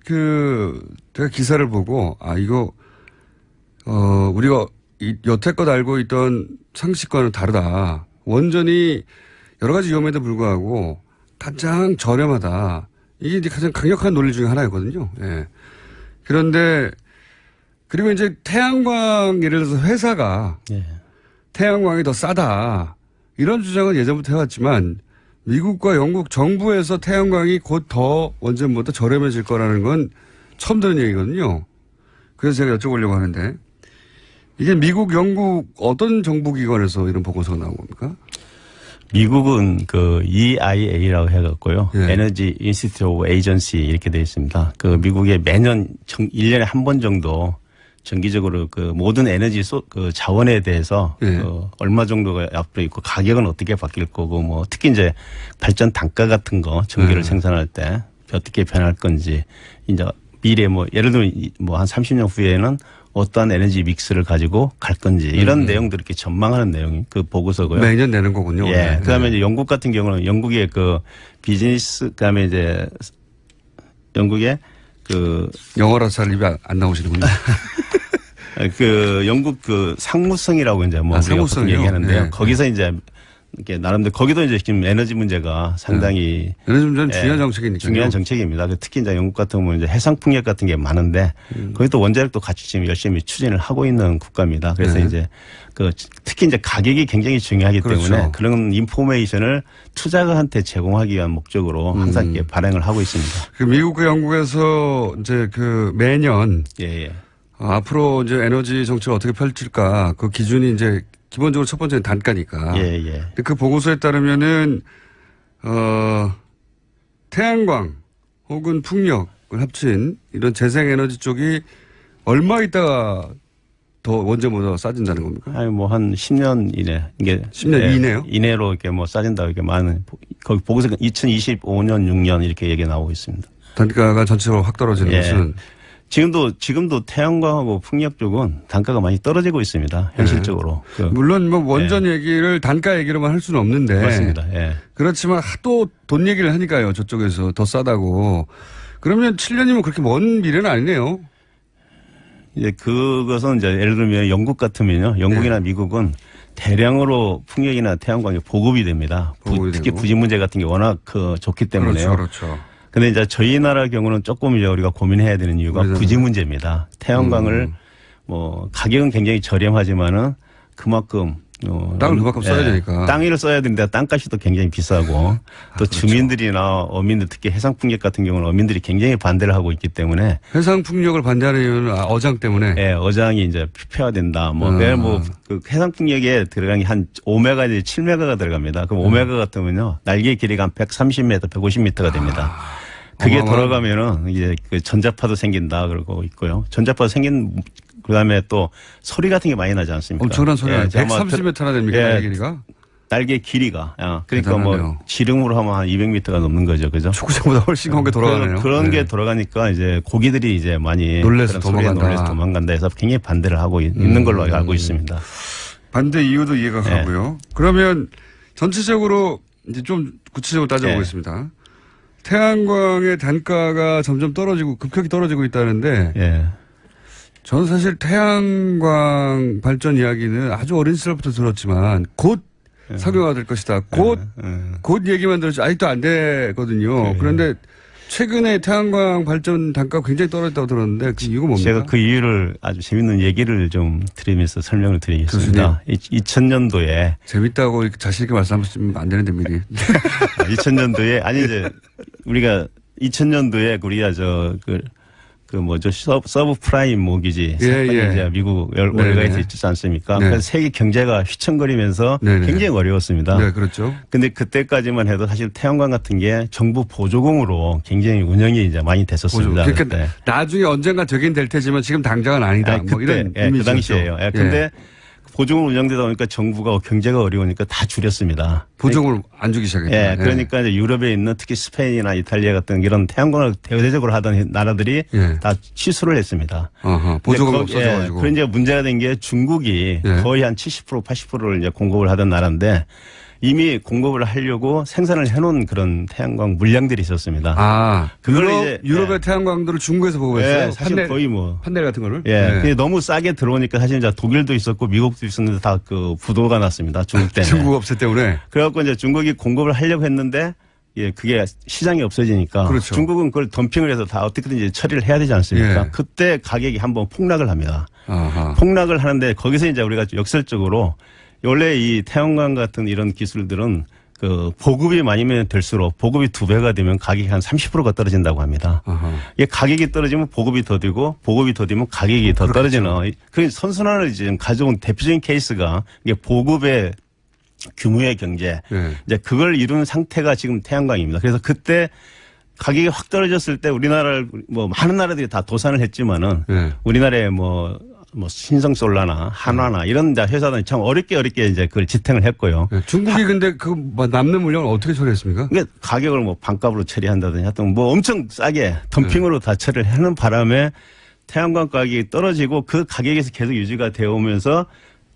제가 기사를 보고, 이거, 우리가 여태껏 알고 있던 상식과는 다르다. 원전이 여러 가지 위험에도 불구하고 가장 저렴하다. 이게 이제 가장 강력한 논리 중에 하나였거든요. 예. 그런데, 그리고 이제 태양광, 예를 들어서 회사가 예. 태양광이 더 싸다. 이런 주장은 예전부터 해왔지만 미국과 영국 정부에서 태양광이 곧 더 원전보다 저렴해질 거라는 건 처음 듣는 얘기거든요. 그래서 제가 여쭤보려고 하는데 이게 미국, 영국 어떤 정부기관에서 이런 보고서가 나온 겁니까? 미국은 그 EIA라고 해갖고요. 예. 에너지 인스티튜트 에이전시 이렇게 되어 있습니다. 그 미국에 매년 1년에 한 번 정도 정기적으로 그 모든 에너지 그 자원에 대해서 예. 얼마 정도가 앞으로 있고 가격은 어떻게 바뀔 거고 뭐 특히 이제 발전 단가 같은 거 전기를 생산할 때 어떻게 변할 건지 이제 미래 뭐 예를 들면 뭐 한 30년 후에는 어떠한 에너지 믹스를 가지고 갈 건지 이런 내용들 이렇게 전망하는 내용이 그 보고서고요. 매년 내는 거군요. 예. 네. 그다음에 이제 영국 같은 경우는 영국의 그 비즈니스 그다음에 이제 영국의 그 영어라서 잘 입이 안 나오시는군요. 그 영국 그 상무성이라고 이제 뭐 우리가 보통 얘기하는데요. 네. 거기서 이제 이렇게 나름대로 거기도 이제 지금 에너지 문제가 상당히 에너지 문제는 중요한 정책이니까요. 중요한 정책입니다. 특히 이제 영국 같은 경우는 이제 해상 풍력 같은 게 많은데 거기도 원자력도 같이 지금 열심히 추진을 하고 있는 국가입니다. 그래서 네. 이제 그 특히 이제 가격이 굉장히 중요하기 그렇죠. 때문에 그런 인포메이션을 투자가한테 제공하기 위한 목적으로 항상 이렇게 발행을 하고 있습니다. 그 미국과 영국에서 이제 그 매년 예. 앞으로 이제 에너지 정책을 어떻게 펼칠까 그 기준이 이제 기본적으로 첫 번째는 단가니까. 예. 근데 그 보고서에 따르면은 태양광 혹은 풍력을 합친 이런 재생에너지 쪽이 얼마 있다가 더 원전보다 싸진다는 겁니까? 아니 뭐 한 10년 이내 이게 10년 이내요? 이내로 이렇게 뭐 싸진다 이렇게 많은 거기 보고서 2025년 6년 이렇게 얘기 나오고 있습니다. 단가가 전체적으로 확 떨어지는 예. 것은 지금도 태양광하고 풍력 쪽은 단가가 많이 떨어지고 있습니다. 현실적으로. 물론 뭐 원전 얘기를 단가 얘기로만 할 수는 없는데 맞습니다. 예. 그렇지만 하도 돈 얘기를 하니까요. 저쪽에서 더 싸다고. 그러면 7년이면 그렇게 먼 미래는 아니네요. 이제 그것은 이제 예를 들면 영국 같으면요. 영국이나 미국은 대량으로 풍력이나 태양광이 보급이 됩니다. 특히 부지 문제 같은 게 워낙 좋기 때문에요. 그렇죠. 근데 이제 저희 나라 경우는 조금 이제 우리가 고민해야 되는 이유가 부지 문제입니다. 태양광을 뭐 가격은 굉장히 저렴하지만은 그만큼 땅을 그만큼 써야 되니까. 땅을 써야 되는데 땅값이 또 굉장히 비싸고 또 그렇죠. 주민들이나 어민들 특히 해상풍력 같은 경우는 어민들이 굉장히 반대를 하고 있기 때문에 해상풍력을 반대하는 이유는 어장 때문에. 예, 어장이 이제 폐화된다. 그 해상풍력에 들어간 게 한 5메가 이제 7메가가 들어갑니다. 그럼 5메가 같으면요 날개 길이가 한 130m, 150m가 됩니다. 그게 돌아가면은 이제 그 전자파도 생긴다 그러고 있고요. 전자파 생긴 그다음에 또 소리 같은 게 많이 나지 않습니까? 엄청난 소리가 130m나 됩니까? 날개 길이가? 날개 길이가. 그러니까 대단하네요. 뭐 지름으로 하면 한 200m가 넘는 거죠. 그죠? 축구장보다 훨씬 큰 게 돌아가네요. 그런 게 돌아가니까 이제 고기들이 이제 많이 놀래서 도망간다 해서 굉장히 반대를 하고 있는 걸로 알고 있습니다. 반대 이유도 이해가 가고요. 그러면 전체적으로 이제 좀 구체적으로 따져보겠습니다. 태양광의 단가가 점점 급격히 떨어지고 있다는데 저는 사실 태양광 발전 이야기는 아주 어린 시절부터 들었지만 곧 상용화 될 것이다. 곧 얘기만 들었지 아직도 안 되거든요. 그런데 최근에 태양광 발전 단가가 굉장히 떨어졌다고 들었는데 그 이유가 뭡니까? 제가 그 이유를 아주 재밌는 얘기를 좀 드리면서 설명을 드리겠습니다. 2000년도에 재밌다고 자신 있게 말씀하시면 안 되는데 미리. 2000년도에 아니 이제 우리가 2000년도에 우리가 그 뭐죠 서브 프라임 모기지 예, 사건이 예. 이제 미국 네네. 월가에서 있지 않습니까? 네. 그래서 세계 경제가 휘청거리면서 네네. 굉장히 어려웠습니다. 네, 그렇죠. 근데 그때까지만 해도 사실 태양광 같은 게 정부 보조공으로 굉장히 운영이 이제 많이 됐었습니다. 그러니까 그때. 나중에 언젠가 되긴 될 테지만 지금 당장은 아니다. 아니, 뭐 이런 예, 그 이미지였죠. 당시에요. 예, 근데 보조금 운영되다 보니까 정부가 경제가 어려우니까 다 줄였습니다. 보조금을 안 주기 시작했다. 예, 그러니까 이제 유럽에 있는 특히 스페인이나 이탈리아 같은 이런 태양광을 대대적으로 하던 나라들이 예. 다 취소를 했습니다. 어허, 보조금이 근데 없어져가지고. 그런 이제 문제가 된 게 중국이 예. 거의 한 70% 80%를 이제 공급을 하던 나라인데 이미 공급을 하려고 생산을 해놓은 그런 태양광 물량들이 있었습니다. 아, 그걸 이제, 유럽의 예. 태양광들을 중국에서 보급했어요. 예, 사실 거의 뭐 판넬 같은 거를. 예, 네. 그게 너무 싸게 들어오니까 사실 이제 독일도 있었고 미국도 있었는데 다 그 부도가 났습니다. 중국 때문에. 중국 업체 때문에. 그래갖고 이제 중국이 공급을 하려고 했는데 예, 그게 시장이 없어지니까 그렇죠. 중국은 그걸 덤핑을 해서 다 어떻게든 이제 처리를 해야 되지 않습니까? 예. 그때 가격이 한번 폭락을 합니다. 아하. 폭락을 하는데 거기서 이제 우리가 역설적으로 원래 이 태양광 같은 이런 기술들은 그 보급이 많이면 될수록 보급이 2배가 되면 가격이 한 30%가 떨어진다고 합니다. 아하. 이게 가격이 떨어지면 보급이 더디고 보급이 더디면 가격이 더 떨어지는 그 선순환을 지금 가져온 대표적인 케이스가 이게 보급의 규모의 경제 네. 이제 그걸 이룬 상태가 지금 태양광입니다. 그래서 그때 가격이 확 떨어졌을 때 우리나라를 뭐 많은 나라들이 다 도산을 했지만은 네. 우리나라에 뭐 신성솔라나 한화나 이런 회사들은 참 어렵게 이제 그걸 지탱을 했고요. 네. 중국이 근데 그 남는 물량을 어떻게 처리했습니까? 그러니까 가격을 뭐 반값으로 처리한다든지 하여튼 뭐 엄청 싸게 덤핑으로 다 처리를 하는 바람에 태양광 가격이 떨어지고 그 가격에서 계속 유지가 되어 오면서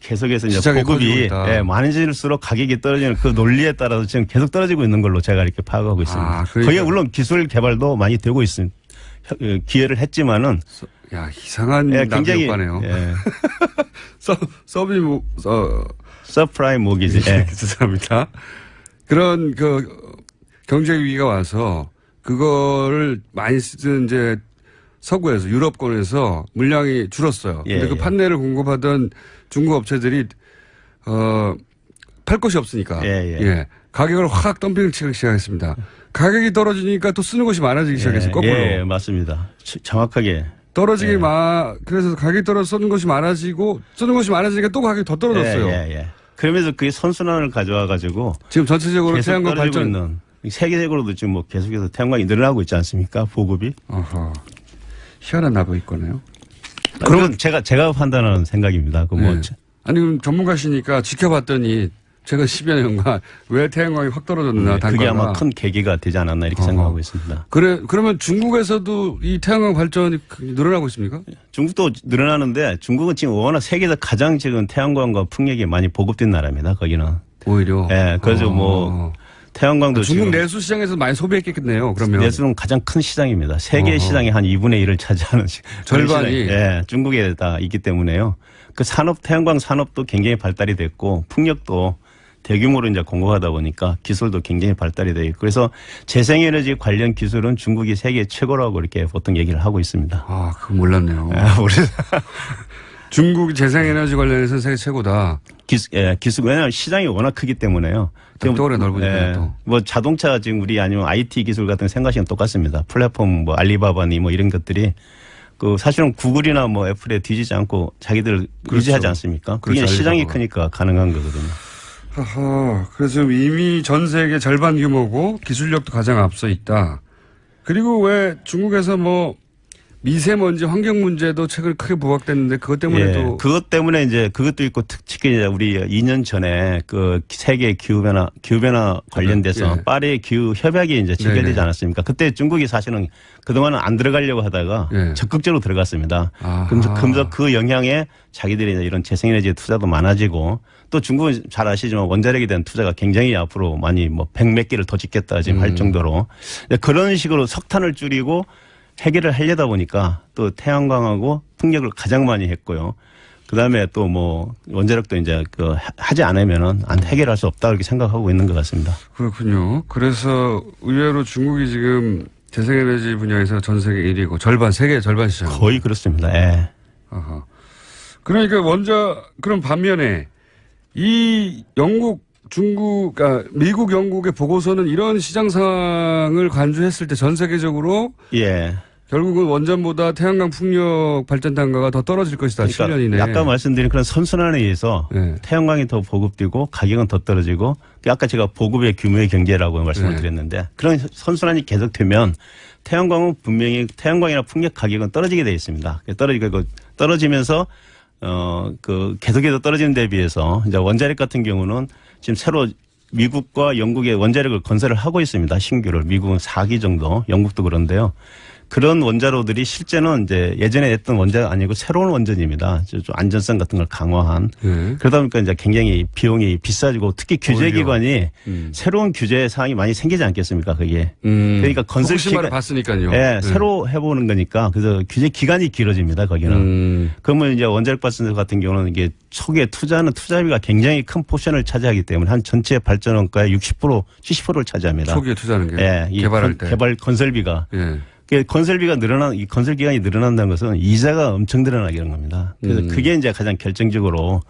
계속해서 이제 시장이 보급이 커지고 있다. 예, 많아질수록 가격이 떨어지는 그 논리에 따라서 지금 계속 떨어지고 있는 걸로 제가 이렇게 파악하고 있습니다. 아, 그러니까. 거기에 물론 기술 개발도 많이 되고 있습니다. 기회를 했지만은 야, 이상한 예, 납이 굉장히 효과네요. 예, 서프라임 모기지. 예. 죄송합니다. 그런 그 경제 위기가 와서 그거를 많이 쓰던 이제 서구에서 유럽권에서 물량이 줄었어요. 근데 예, 그 예. 판넬을 공급하던 중국 업체들이 팔 곳이 없으니까 예. 가격을 확 덤핑을 치기 시작했습니다. 가격이 떨어지니까 또 쓰는 곳이 많아지기 시작했어요. 거꾸로. 예, 맞습니다. 정확하게. 떨어지기 그래서 가격이 떨어져 쓰는 곳이 많아지고 쓰는 곳이 많아지니까 또 가격이 더 떨어졌어요. 예. 그러면서 그게 선순환을 가져와 가지고 지금 전체적으로 계속 태양광 떨어지고 발전 있는 세계적으로도 지금 뭐 계속해서 태양광이 늘어나고 있지 않습니까? 보급이. 어허. 희한한 나무있거네요. 그러면 제가 판단하는 생각입니다. 그 뭐 네. 아니, 그럼 전문가시니까 지켜봤더니 제가 10여 년간 왜 태양광이 확 떨어졌나, 단가가. 그게 아마 큰 계기가 되지 않았나 이렇게 생각하고 있습니다. 그러면 중국에서도 이 태양광 발전이 늘어나고 있습니까? 중국도 늘어나는데 중국은 지금 워낙 세계에서 가장 지금 태양광과 풍력이 많이 보급된 나라입니다. 거기는. 오히려. 예, 그래서 뭐 태양광도 중국 지금 내수 시장에서 많이 소비했겠네요. 그러면. 내수는 가장 큰 시장입니다. 세계 시장의 한 2분의 1을 차지하는 절반이. 예, 중국에 다 있기 때문에요. 그 산업 태양광 산업도 굉장히 발달이 됐고 풍력도 대규모로 이제 공급하다 보니까 기술도 굉장히 발달이 되어 있고 그래서 재생에너지 관련 기술은 중국이 세계 최고라고 이렇게 보통 얘기를 하고 있습니다. 아, 그거 몰랐네요. 우리 중국이 재생에너지 관련해서 세계 최고다. 기술 왜냐하면 시장이 워낙 크기 때문에요. 벽돌에 넓으니까 또. 뭐 자동차 지금 우리 아니면 IT 기술 같은 생각이랑 똑같습니다. 플랫폼 뭐 알리바바니 뭐 이런 것들이 그 사실은 구글이나 뭐 애플에 뒤지지 않고 자기들 유지하지 않습니까? 그게 그렇죠. 시장이 알리바바가. 크니까 가능한 거거든요. 하하, 그래서 지금 이미 전 세계 절반 규모고 기술력도 가장 앞서 있다. 그리고 왜 중국에서 뭐 미세먼지 환경 문제도 최근 크게 부각됐는데 그것 때문에도 그것 때문에 이제 그것도 있고 특히 이제 우리 2년 전에 그 세계 기후변화 관련돼서 예. 파리 기후 협약이 이제 체결되지 네네. 않았습니까? 그때 중국이 사실은 그동안은 안 들어가려고 하다가 예. 적극적으로 들어갔습니다. 아하. 그러면서 그 영향에 자기들이 이제 이런 재생에너지 투자도 많아지고 또 중국은 잘 아시지만 원자력에 대한 투자가 굉장히 앞으로 많이 뭐 100몇 개를 더 짓겠다 지금 할 정도로 그런 식으로 석탄을 줄이고 해결을 하려다 보니까 또 태양광하고 풍력을 가장 많이 했고요. 그 다음에 또 뭐 원자력도 이제 그 하지 않으면은 안 해결할 수 없다 이렇게 생각하고 있는 것 같습니다. 그렇군요. 그래서 의외로 중국이 지금 재생에너지 분야에서 전 세계 1위고 세계 절반 시장. 거의 그렇습니다. 예. 아하. 그러니까 그럼 반면에 이 미국, 영국의 보고서는 이런 시장 상황을 간주했을 때 전 세계적으로 예. 결국은 원전보다 태양광 풍력 발전 단가가 더 떨어질 것이다. 그러니까 7년 이내에. 아까 말씀드린 그런 선순환에 의해서 네. 태양광이 더 보급되고 가격은 더 떨어지고 아까 제가 보급의 규모의 경제라고 말씀을 네. 드렸는데 그런 선순환이 계속되면 태양광은 분명히 태양광이나 풍력 가격은 떨어지게 되어 있습니다. 떨어지면서 그 계속해서 떨어지는 데 비해서 이제 원자력 같은 경우는 지금 새로 미국과 영국의 원자력을 건설을 하고 있습니다. 신규를. 미국은 4기 정도, 영국도 그런데요. 그런 원자로들이 실제는 이제 예전에 했던 원자가 아니고 새로운 원전입니다. 좀 안전성 같은 걸 강화한. 네. 그러다 보니까 이제 굉장히 비용이 비싸지고 특히 규제기관이 새로운 규제 사항이 많이 생기지 않겠습니까? 그게. 그러니까 건설 후쿠시마를 기간. 봤으니까요. 네, 새로 해보는 거니까 그래서 규제 기간이 길어집니다. 거기는. 그러면 이제 원자력 발전소 같은 경우는 이게 초기에 투자비가 굉장히 큰 포션을 차지하기 때문에 한 전체 발전 원가의 60%, 70%를 차지합니다. 초기에 투자하는 게. 예, 개발할 때. 개발 건설비가. 예. 건설비가 이 건설 기간이 늘어난다는 것은 이자가 엄청 늘어나게 되는 겁니다. 그래서 그게 이제 가장 결정적으로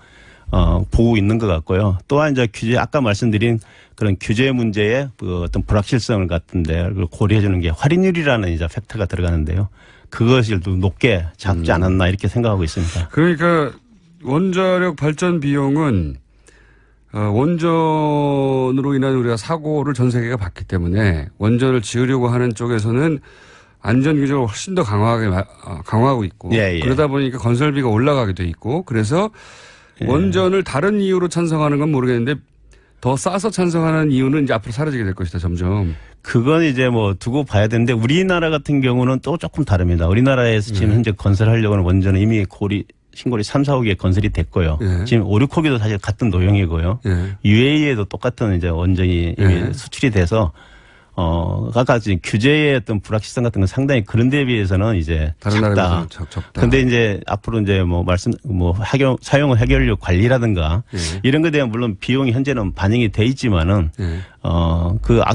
보고 있는 것 같고요. 또한 이제 아까 말씀드린 그런 규제 문제의 그 어떤 불확실성을 같은데 고려해 주는 게 할인율이라는 이제 팩터가 들어가는데요. 그것을 높게 잡지 않았나 이렇게 생각하고 있습니다. 그러니까 원자력 발전 비용은 원전으로 인한 우리가 사고를 전 세계가 봤기 때문에 원전을 지으려고 하는 쪽에서는 안전 규정을 훨씬 더 강화하고 있고 예, 예. 그러다 보니까 건설비가 올라가게 돼 있고 그래서 원전을 다른 이유로 찬성하는 건 모르겠는데 더 싸서 찬성하는 이유는 이제 앞으로 사라지게 될 것이다 점점. 그건 이제 뭐 두고 봐야 되는데 우리나라 같은 경우는 또 조금 다릅니다. 우리나라에서 지금 현재 건설하려고 하는 원전은 이미 신고리 3, 4, 5개 건설이 됐고요. 예. 지금 5, 6호기도 사실 같은 노형이고요. 예. UAE에도 똑같은 이제 원전이 이미 예. 수출이 돼서 아까 지금 규제의 어떤 불확실성 같은 건 상당히 그런 데에 비해서는 이제 다른 작다. 나라에서 적다. 근데 이제 앞으로 이제 사용 해결료 관리라든가 예. 이런 것에 대한 물론 비용이 현재는 반영이 돼 있지만은 예.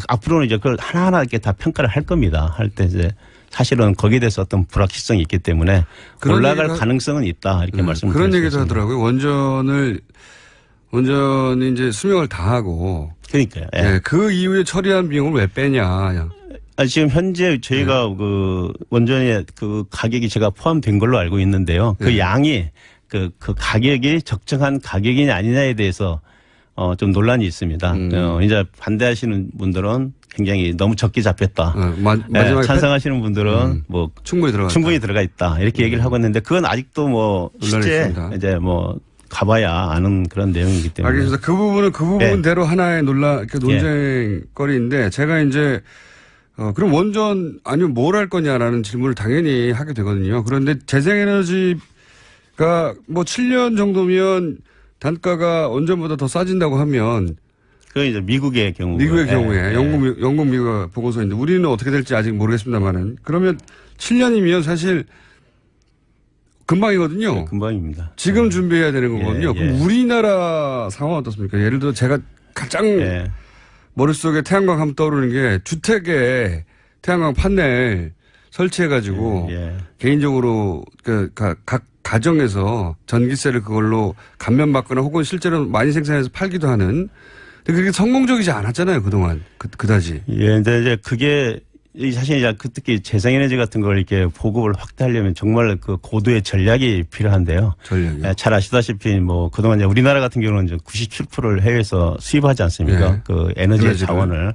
앞으로는 이제 그걸 하나하나 이렇게 다 평가를 할 겁니다. 할 때 이제 사실은 거기에 대해서 어떤 불확실성이 있기 때문에 올라갈 가능성은 있다 이렇게 말씀을 그런 얘기도 드렸습니다. 하더라고요. 원전이 이제 수명을 다하고 그러니까요. 예. 예, 그 이후에 처리한 비용을 왜 빼냐. 지금 현재 저희가 그 원전의 그 가격이 제가 포함된 걸로 알고 있는데요. 그 양이 그 가격이 적정한 가격이냐 아니냐에 대해서 좀 논란이 있습니다. 이제 반대하시는 분들은 굉장히 너무 적게 잡혔다. 마지막에 찬성하시는 분들은 뭐 충분히 들어가 있다. 이렇게 얘기를 하고 있는데 그건 아직도 뭐 실제 있습니다. 이제 뭐 가봐야 아는 그런 내용이기 때문에. 알겠습니다. 그 부분대로 하나의 논쟁거리인데 제가 이제 그럼 원전 아니면 뭘 할 거냐라는 질문을 당연히 하게 되거든요. 그런데 재생에너지가 뭐 7년 정도면 단가가 원전보다 더 싸진다고 하면 그건 이제 미국의 경우. 경우에 영국 미국 보고서인데 우리는 어떻게 될지 아직 모르겠습니다만은 그러면 7년이면 사실 금방이거든요. 네, 금방입니다. 지금 준비해야 되는 거거든요. 그럼 우리나라 상황은 어떻습니까? 예를 들어 제가 가장 머릿속에 태양광 하면 떠오르는 게 주택에 태양광 판넬 설치해가지고 개인적으로 각 가정에서 전기세를 그걸로 감면받거나 혹은 실제로 많이 생산해서 팔기도 하는. 근데 그게 성공적이지 않았잖아요 그동안 그다지. 예, 근데 이제 그게 사실 이제 특히 재생에너지 같은 걸 이렇게 보급을 확대하려면 정말 그 고도의 전략이 필요한데요. 전략이요? 잘 아시다시피 뭐 그동안 이제 우리나라 같은 경우는 이제 97%를 해외에서 수입하지 않습니까? 그 에너지 자원을.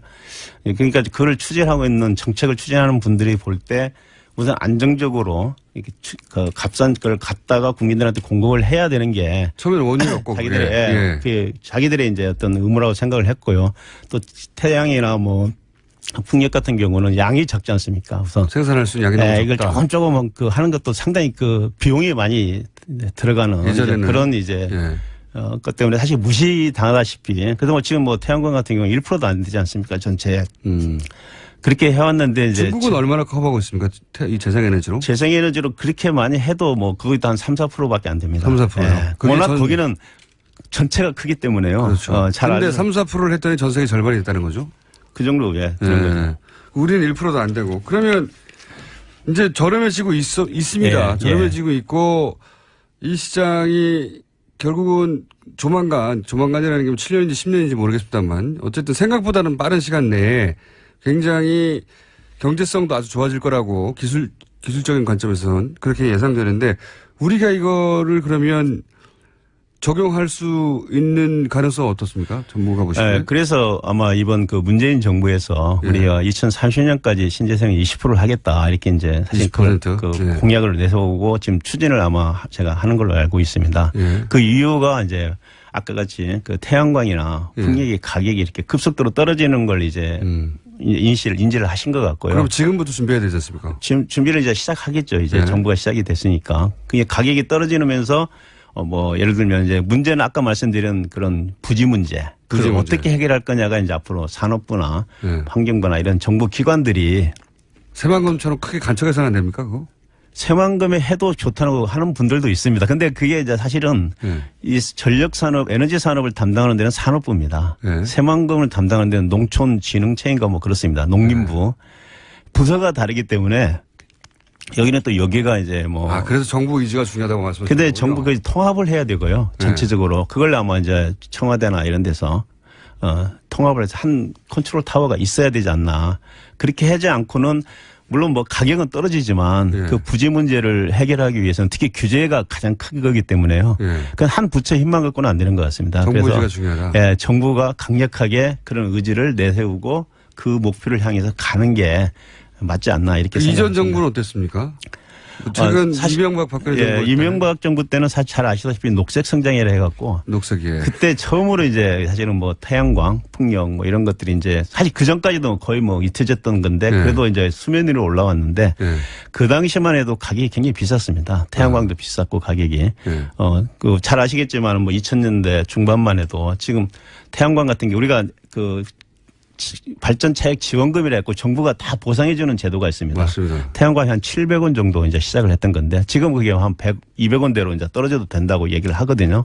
그러니까 그걸 추진하고 있는 정책을 추진하는 분들이 볼 때 우선 안정적으로 이렇게 값싼 걸 갖다가 국민들한테 공급을 해야 되는 게 처음에는 원인이 없고 자기들의 이제 어떤 의무라고 생각을 했고요. 또 태양이나 뭐 풍력 같은 경우는 양이 적지 않습니까? 우선 생산할 수 있는 양이 너무 적다. 이걸 조금 하는 것도 상당히 그 비용이 많이 들어가는 그런 것 때문에 사실 무시당하다시피 그래서 뭐 지금 뭐 태양광 같은 경우 1%도 안 되지 않습니까? 전체. 그렇게 해왔는데 이제 중국은 얼마나 커버하고 있습니까? 이 재생에너지로? 재생에너지로 그렇게 많이 해도 뭐 그것도 한 3, 4%밖에 안 됩니다. 3, 4%요? 워낙 거기는 전체가 크기 때문에요. 그렇죠. 그런데 3, 4%를 했더니 전 세계 절반이 됐다는 거죠? 그 정도, 그런 거죠. 우리는 1%도 안 되고. 그러면 이제 저렴해지고 있습니다. 저렴해지고 있고 이 시장이 결국은 조만간이라는 게 7년인지 10년인지 모르겠습니다만 어쨌든 생각보다는 빠른 시간 내에 굉장히 경제성도 아주 좋아질 거라고 기술적인 관점에서는 그렇게 예상되는데 우리가 이거를 그러면 적용할 수 있는 가능성은 어떻습니까? 전문가 보시기에. 네, 그래서 아마 이번 그 문재인 정부에서 우리가 2030년까지 신재생 20%를 하겠다 이렇게 이제 사실 20%? 그 공약을 내세우고 지금 추진을 아마 제가 하는 걸로 알고 있습니다. 그 이유가 이제 아까 같이 그 태양광이나 풍력의 가격이 이렇게 급속도로 떨어지는 걸 이제 인지를 하신 것 같고요. 그럼 지금부터 준비해야 되지 않습니까? 지금 준비를 이제 시작하겠죠. 이제 정부가 시작이 됐으니까. 그게 가격이 떨어지면서 뭐 예를 들면 이제 문제는 아까 말씀드린 그런 부지 문제. 그걸 어떻게 해결할 거냐가 이제 앞으로 산업부나 환경부나 이런 정부 기관들이 새만금처럼 크게 간척해서는 안 됩니까 그거? 새만금에 해도 좋다고 하는 분들도 있습니다. 근데 그게 이제 사실은 이 전력 산업, 에너지 산업을 담당하는 데는 산업부입니다. 새만금을 담당하는 데는 농촌진흥청인가 뭐 그렇습니다. 농림부. 부서가 다르기 때문에 여기는 또 여기가 이제 뭐. 그래서 정부 의지가 중요하다고 말씀하셨죠. 근데 정부가 통합을 해야 되고요. 전체적으로. 그걸 아마 이제 청와대나 이런 데서 통합을 해서 한 컨트롤 타워가 있어야 되지 않나. 그렇게 하지 않고는 물론 뭐 가격은 떨어지지만 그 부지 문제를 해결하기 위해서는 특히 규제가 가장 큰 거기 때문에요. 그건 한 부처 힘만 갖고는 안 되는 것 같습니다. 정부 그래서 의지가 중요하다. 예, 정부가 강력하게 그런 의지를 내세우고 그 목표를 향해서 가는 게 맞지 않나 이렇게 생각합니다. 이전 정부는 어땠습니까? 최근 이명박 박근혜 정부. 이명박 정부 때는 사실 잘 아시다시피 녹색 성장이라 해갖고. 녹색이에요. 그때 처음으로 이제 사실은 뭐 태양광, 풍력 뭐 이런 것들이 이제 사실 그 전까지도 거의 뭐 잊혀졌던 건데 그래도 이제 수면 위로 올라왔는데 그 당시만 해도 가격이 굉장히 비쌌습니다. 태양광도 비쌌고 가격이. 그 잘 아시겠지만 뭐 2000년대 중반만 해도 지금 태양광 같은 게 우리가 그 발전 차액 지원금이라 했고 정부가 다 보상해주는 제도가 있습니다. 맞습니다. 태양광이 한 700원 정도 이제 시작을 했던 건데 지금 그게 한 200원대로 이제 떨어져도 된다고 얘기를 하거든요.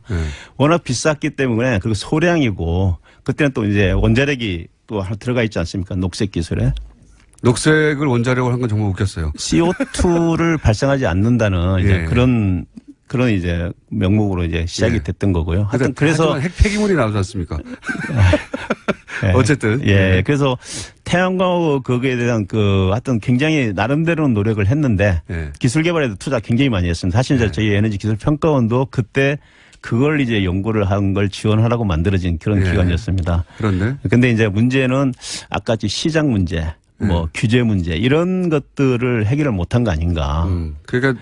워낙 비쌌기 때문에 그리고 소량이고 그때는 또 이제 원자력이 또 하나 들어가 있지 않습니까? 녹색 기술에. 녹색을 원자력으로 한 건 정말 웃겼어요. CO2를 발생하지 않는다는 이제 그런 이제 명목으로 이제 시작이 됐던 거고요. 하여튼 그래서 핵 폐기물이 나오지 않습니까? 어쨌든. 그래서 태양광 거기에 대한 하여튼 굉장히 나름대로는 노력을 했는데 기술 개발에도 투자 굉장히 많이 했습니다. 사실 이제 저희 에너지 기술 평가원도 그때 그걸 이제 연구를 한 걸 지원하라고 만들어진 그런 기관이었습니다. 그런데? 근데 이제 문제는 아까 시장 문제, 뭐 규제 문제 이런 것들을 해결을 못한 거 아닌가. 그러니까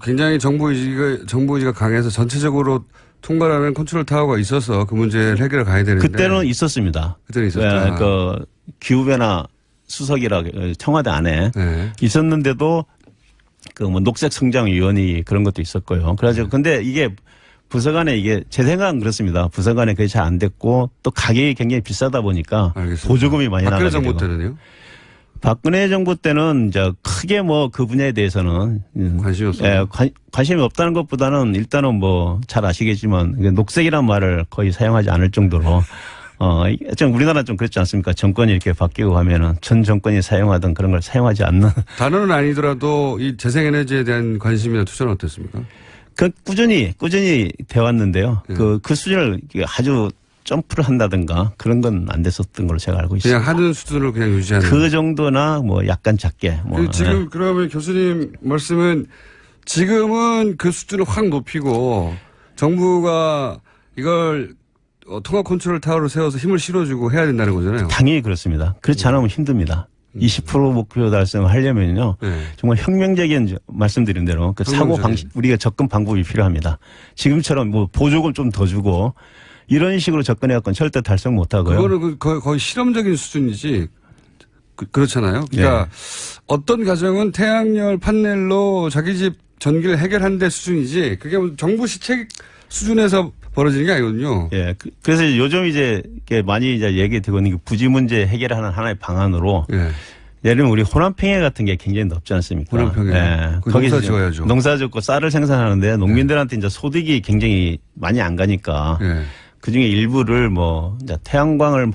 굉장히 정부 의지가 강해서 전체적으로 통과라는 컨트롤 타워가 있어서 그 문제를 해결해 가야 되는데. 그때는 있었습니다. 그때는 있었다. 기후변화 수석이라 청와대 안에 있었는데도 뭐 녹색 성장위원회 그런 것도 있었고요. 그래가지고 근데 이게 부서 간에 이게 제 생각은 그렇습니다. 부서 간에 그게 잘 안 됐고 또 가격이 굉장히 비싸다 보니까 알겠습니다. 보조금이 많이 나가게 되고. 박근혜 정부 때는요? 박근혜 정부 때는 이제 크게 뭐 그 분야에 대해서는 관심이 없어요. 관심이 없다는 것보다는 일단은 뭐 잘 아시겠지만 녹색이란 말을 거의 사용하지 않을 정도로 좀 우리나라 좀 그렇지 않습니까? 정권이 이렇게 바뀌고 하면은 전 정권이 사용하던 그런 걸 사용하지 않는. 단어는 아니더라도 이 재생에너지에 대한 관심이나 투자는 어땠습니까? 꾸준히 돼 왔는데요. 그 수준을 아주 점프를 한다든가 그런 건 안 됐었던 걸로 제가 알고 있습니다. 그냥 하는 수준을 그냥 유지하는. 그 정도나 뭐 약간 작게. 지금 그러면 교수님 말씀은 지금은 그 수준을 확 높이고 정부가 이걸 통합 컨트롤 타워를 세워서 힘을 실어주고 해야 된다는 거잖아요. 당연히 그렇습니다. 그렇지 않으면 힘듭니다. 20% 목표 달성을 하려면요. 정말 혁명적인 말씀드린 대로 그 사고 방식, 우리가 접근 방법이 필요합니다. 지금처럼 뭐 보조금 좀 더 주고 이런 식으로 접근해갖고는 절대 달성 못하고요. 그거는 거의 실험적인 수준이지. 그렇잖아요. 그러니까 어떤 가정은 태양열 판넬로 자기 집 전기를 해결한 데 수준이지 그게 정부 시책 수준에서 벌어지는 게 아니거든요. 그래서 요즘 이제 많이 이제 얘기되고 있는 게 부지 문제 해결하는 하나의 방안으로 예를 들면 우리 호남평야 같은 게 굉장히 높지 않습니까? 호남평야. 농사 지어야죠. 농사 짓고 쌀을 생산하는데 농민들한테 이제 소득이 굉장히 많이 안 가니까 그 중에 일부를 뭐 이제 태양광을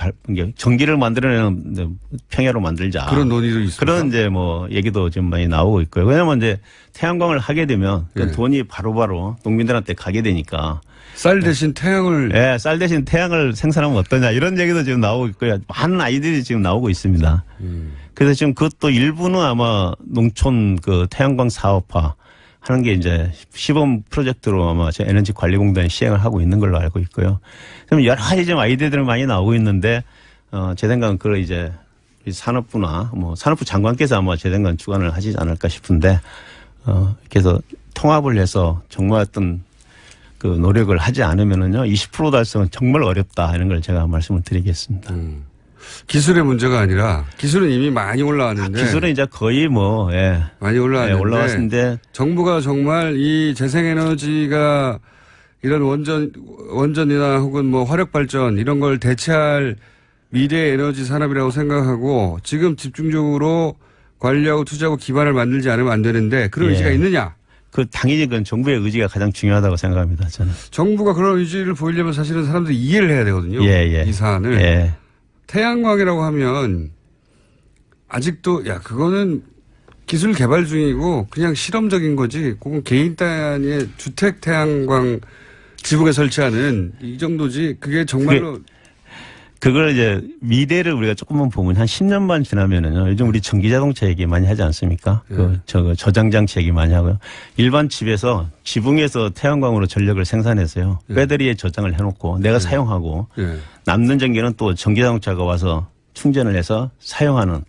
전기를 만들어내는 평야로 만들자. 그런 논의도 있습니다. 그런 이제 뭐 얘기도 지금 많이 나오고 있고요. 왜냐하면 이제 태양광을 하게 되면 그 돈이 바로바로 농민들한테 가게 되니까. 쌀 대신 태양을. 쌀 대신 태양을 생산하면 어떠냐 이런 얘기도 지금 나오고 있고요. 많은 아이들이 지금 나오고 있습니다. 그래서 지금 그것도 일부는 아마 농촌 그 태양광 사업화 하는 게 이제 시범 프로젝트로 아마 에너지관리공단이 시행을 하고 있는 걸로 알고 있고요. 그럼 여러 가지 좀 아이디어들이 많이 나오고 있는데, 제 생각은 그걸 이제 산업부나 뭐 산업부 장관께서 아마 제 생각은 주관을 하시지 않을까 싶은데, 이렇게 해서 통합을 해서 정말 어떤 그 노력을 하지 않으면은요, 20% 달성은 정말 어렵다 이런 걸 제가 말씀을 드리겠습니다. 기술의 문제가 아니라 기술은 이미 많이 올라왔는데 기술은 이제 거의 뭐 많이 올라왔는데 올라왔는데 정부가 정말 이 재생에너지가 이런 원전이나 혹은 뭐 화력발전 이런 걸 대체할 미래 에너지 산업이라고 생각하고 지금 집중적으로 관리하고 투자하고 기반을 만들지 않으면 안 되는데 그런 의지가 있느냐? 그 당연히 그건 정부의 의지가 가장 중요하다고 생각합니다. 저는. 정부가 그런 의지를 보이려면 사실은 사람들이 이해를 해야 되거든요. 이 사안을. 태양광이라고 하면 아직도 그거는 기술 개발 중이고 그냥 실험적인 거지. 그건 개인 단위의 주택 태양광 지붕에 설치하는 이 정도지. 그게 정말로 그걸 이제 미래를 우리가 조금만 보면 한 10년만 지나면은요. 요즘 우리 전기 자동차 얘기 많이 하지 않습니까? 저장 장치 얘기 많이 하고요. 일반 집에서 지붕에서 태양광으로 전력을 생산해서요. 배터리에 저장을 해놓고 내가 사용하고 남는 전기는 또 전기 자동차가 와서 충전을 해서 사용하는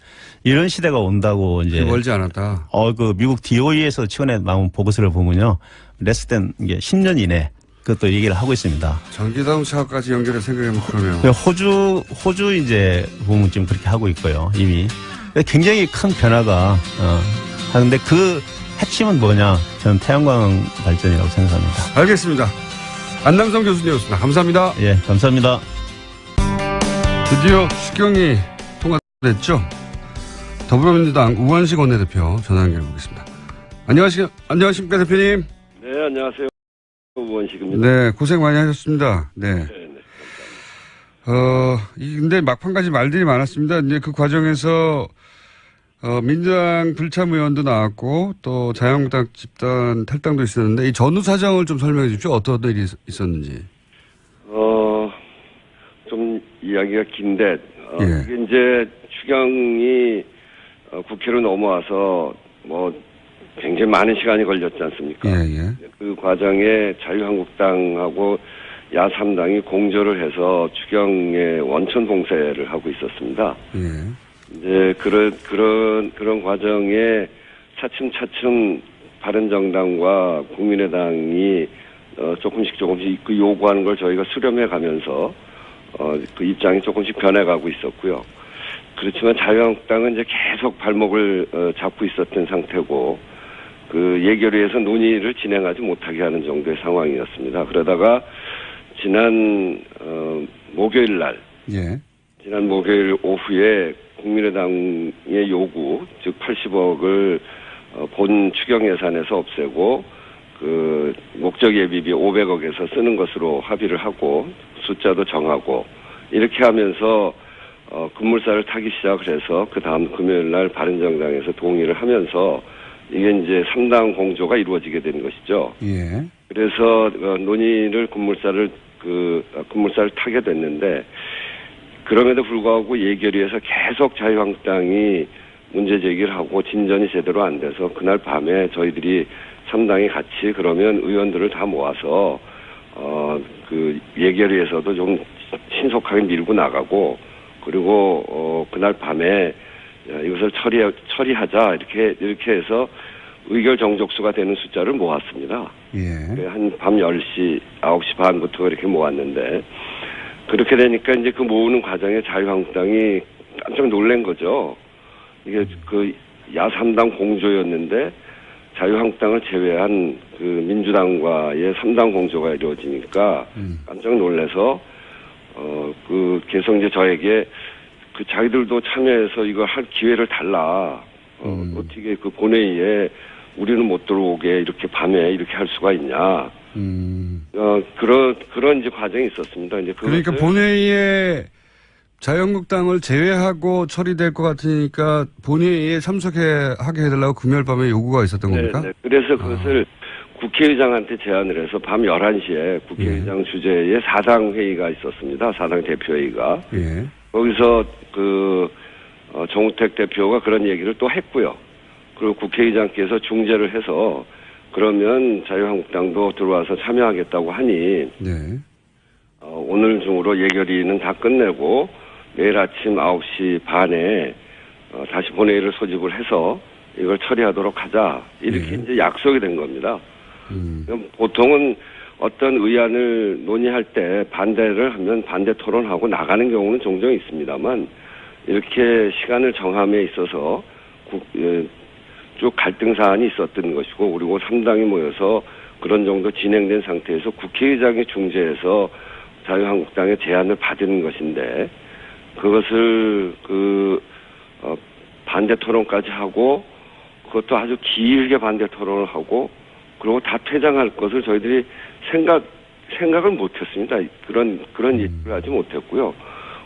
이런 시대가 온다고 이제 멀지 않았다. 그 미국 DOE에서 최근에 나온 보고서를 보면요. 레스된 이게 10년 이내 그것도 얘기를 하고 있습니다. 전기자동차까지 연결해 생각해보면 그러면. 호주 이제 보면 지금 그렇게 하고 있고요, 이미. 굉장히 큰 변화가, 하는데 그 핵심은 뭐냐? 저는 태양광 발전이라고 생각합니다. 알겠습니다. 안남성 교수님이었습니다. 감사합니다. 예, 감사합니다. 드디어 추경이 통과됐죠? 더불어민주당 우원식 원내대표 전화 연결해보겠습니다. 안녕하십니까, 대표님? 네, 안녕하세요. 우원식입니다. 네, 고생 많이 하셨습니다. 네. 근데 막판까지 말들이 많았습니다. 이제 그 과정에서, 민주당 불참 의원도 나왔고, 또 자유한국당 집단 탈당도 있었는데, 이 전후 사정을 좀 설명해 주십시오. 어떤 일이 있었는지. 좀 이야기가 긴데, 이게 이제 추경이 국회로 넘어와서 굉장히 많은 시간이 걸렸지 않습니까? 그 과정에 자유한국당하고 야3당이 공조를 해서 추경의 원천 봉쇄를 하고 있었습니다. 이제 그런 과정에 차츰 바른정당과 국민의당이 조금씩 그 요구하는 걸 저희가 수렴해 가면서 그 입장이 조금씩 변해가고 있었고요. 그렇지만 자유한국당은 이제 계속 발목을 잡고 있었던 상태고 그 예결위에서 논의를 진행하지 못하게 하는 정도의 상황이었습니다. 그러다가 지난 목요일 날, 지난 목요일 오후에 국민의당의 요구, 즉 80억을 본 추경 예산에서 없애고 그 목적 예비비 500억에서 쓰는 것으로 합의를 하고 숫자도 정하고 이렇게 하면서 급물살을 타기 시작을 해서 그 다음 금요일 날 바른정당에서 동의를 하면서 이게 이제 3당 공조가 이루어지게 된 것이죠. 그래서 논의를 급물살을 타게 됐는데 그럼에도 불구하고 예결위에서 계속 자유한국당이 문제 제기를 하고 진전이 제대로 안 돼서 그날 밤에 저희들이 3당이 같이 그러면 의원들을 다 모아서 그 예결위에서도 좀 신속하게 밀고 나가고 그리고 그날 밤에 이것을 처리하자 이렇게 해서 의결 정족수가 되는 숫자를 모았습니다. 한 밤 10시, 9시 반부터 이렇게 모았는데 그렇게 되니까 이제 그 모으는 과정에 자유한국당이 깜짝 놀란 거죠. 이게 그 야3당 공조였는데 자유한국당을 제외한 그 민주당과의 3당 공조가 이루어지니까 깜짝 놀라서 계속 이제 저에게 그 자기들도 참여해서 이거 할 기회를 달라. 어떻게 그 본회의에 우리는 못 들어오게 이렇게 밤에 이렇게 할 수가 있냐. 그런 이제 과정이 있었습니다. 이제 그러니까 본회의에 자유한국당을 제외하고 처리될 것 같으니까 본회의에 참석하게 해달라고 금요일 밤에 요구가 있었던 겁니까? 네. 그래서 그것을 국회의장한테 제안을 해서 밤 11시에 국회의장 주재의 4당 회의가 있었습니다. 4당 대표회의가. 거기서 정우택 대표가 그런 얘기를 또 했고요. 그리고 국회의장께서 중재를 해서 그러면 자유한국당도 들어와서 참여하겠다고 하니 네. 오늘 중으로 예결위는 다 끝내고 내일 아침 9시 반에 다시 본회의를 소집을 해서 이걸 처리하도록 하자. 이렇게 네. 이제 약속이 된 겁니다. 보통은 어떤 의안을 논의할 때 반대를 하면 반대 토론하고 나가는 경우는 종종 있습니다만 이렇게 시간을 정함에 있어서 쭉 갈등 사안이 있었던 것이고 그리고 3당이 모여서 그런 정도 진행된 상태에서 국회의장이 중재해서 자유한국당의 제안을 받은 것인데 그것을 반대 토론까지 하고 그것도 아주 길게 반대 토론을 하고 그리고 다 퇴장할 것을 저희들이 생각을 못했습니다. 그런 얘기를 하지 못했고요.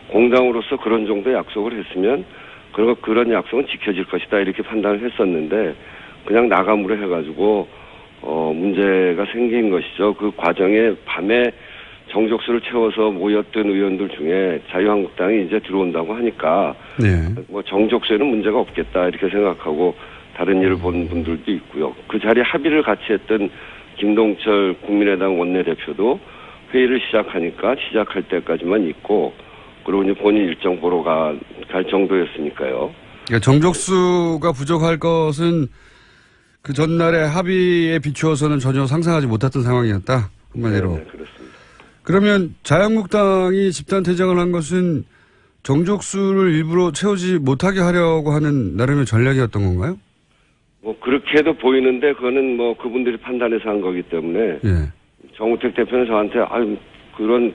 공당으로서 그런 정도의 약속을 했으면 그리고 그런 약속은 지켜질 것이다 이렇게 판단을 했었는데 그냥 나감으로 해가지고 문제가 생긴 것이죠. 그 과정에 밤에 정족수를 채워서 모였던 의원들 중에 자유한국당이 이제 들어온다고 하니까 네. 뭐 정족수에는 문제가 없겠다 이렇게 생각하고 다른 일을 본 분들도 있고요. 그 자리에 합의를 같이 했던 김동철 국민의당 원내대표도 회의를 시작할 때까지만 있고 그리고 이제 본인 일정 보러 갈 정도였으니까요. 그러니까 정족수가 부족할 것은 그 전날의 합의에 비추어서는 전혀 상상하지 못했던 상황이었다. 한마디로. 네, 그렇습니다. 그러면 자유한국당이 집단 퇴장을 한 것은 정족수를 일부러 채우지 못하게 하려고 하는 나름의 전략이었던 건가요? 뭐 그렇게도 보이는데 그거는 뭐 그분들이 판단해서 한 거기 때문에 예. 정우택 대표는 저한테 그런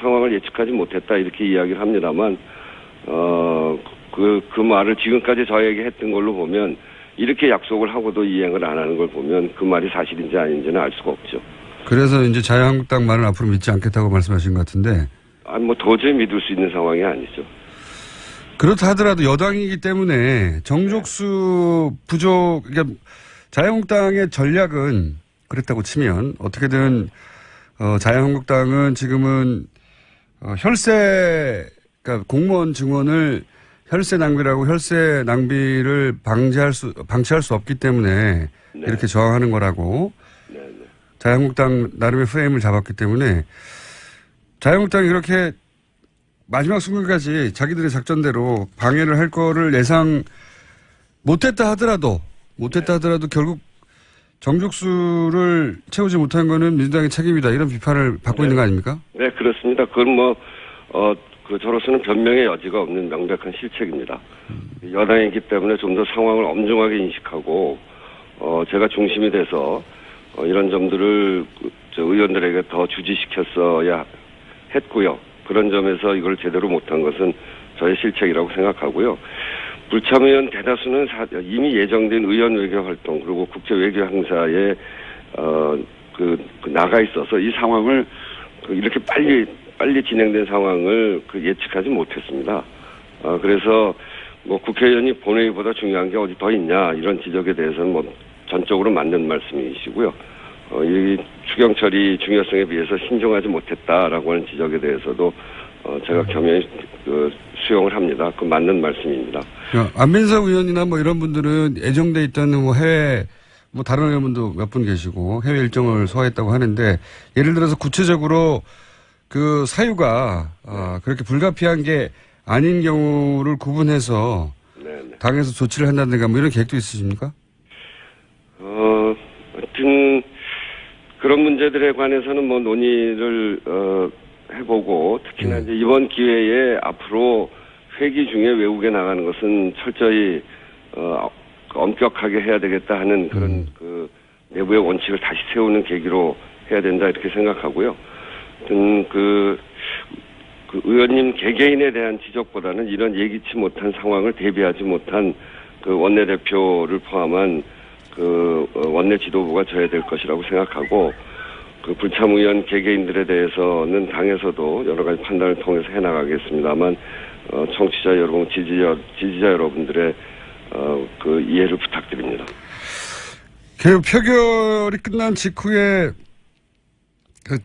상황을 예측하지 못했다 이렇게 이야기를 합니다만 그 말을 지금까지 저에게 했던 걸로 보면 이렇게 약속을 하고도 이행을 안 하는 걸 보면 그 말이 사실인지 아닌지는 알 수가 없죠. 그래서 이제 자유한국당 말은 앞으로 믿지 않겠다고 말씀하신 것 같은데. 뭐 도저히 믿을 수 있는 상황이 아니죠. 그렇다 하더라도 여당이기 때문에 정족수 부족, 그러니까 자유한국당의 전략은 그랬다고 치면 어떻게든 자유한국당은 지금은 그러니까 공무원 증원을 혈세 낭비라고 혈세 낭비를 방치할 수 없기 때문에 네. 이렇게 저항하는 거라고 네. 자유한국당 나름의 프레임을 잡았기 때문에 자유한국당이 그렇게 마지막 순간까지 자기들의 작전대로 방해를 할 거를 예상 못했다 하더라도 결국 정족수를 채우지 못한 거는 민주당의 책임이다 이런 비판을 받고 있는 거 아닙니까? 네, 그렇습니다. 그건 저로서는 변명의 여지가 없는 명백한 실책입니다. 여당이기 때문에 좀 더 상황을 엄중하게 인식하고 제가 중심이 돼서 이런 점들을 의원들에게 더 주지시켰어야 했고요. 그런 점에서 이걸 제대로 못한 것은 저의 실책이라고 생각하고요. 불참의원 대다수는 이미 예정된 의원 외교 활동 그리고 국제 외교 행사에 나가 있어서 이 상황을 이렇게 빨리 진행된 상황을 예측하지 못했습니다. 그래서 뭐 국회의원이 본회의보다 중요한 게 어디 더 있냐 이런 지적에 대해서는 뭐 전적으로 맞는 말씀이시고요. 이 추경 처리 중요성에 비해서 신중하지 못했다라고 하는 지적에 대해서도 제가 겸허히 수용을 합니다. 그 맞는 말씀입니다. 안민석 의원이나 뭐 이런 분들은 예정돼 있던 뭐 해외 뭐 다른 의원분도 몇 분 계시고 해외 일정을 소화했다고 하는데 예를 들어서 구체적으로 그 사유가 그렇게 불가피한 게 아닌 경우를 구분해서 당에서 조치를 한다든가 뭐 이런 계획도 있으십니까? 하여튼 그런 문제들에 관해서는 뭐 논의를 해보고 특히나 이제 이번 기회에 앞으로 회기 중에 외국에 나가는 것은 철저히 엄격하게 해야 되겠다 하는 그런 내부의 원칙을 다시 세우는 계기로 해야 된다 이렇게 생각하고요. 그 의원님 개개인에 대한 지적보다는 이런 예기치 못한 상황을 대비하지 못한 그 원내대표를 포함한 그 원내 지도부가 져야 될 것이라고 생각하고 그 불참 의원 개개인들에 대해서는 당에서도 여러 가지 판단을 통해서 해나가겠습니다만 청취자 여러분, 지지자 여러분들의 그 이해를 부탁드립니다. 개헌 표결이 끝난 직후에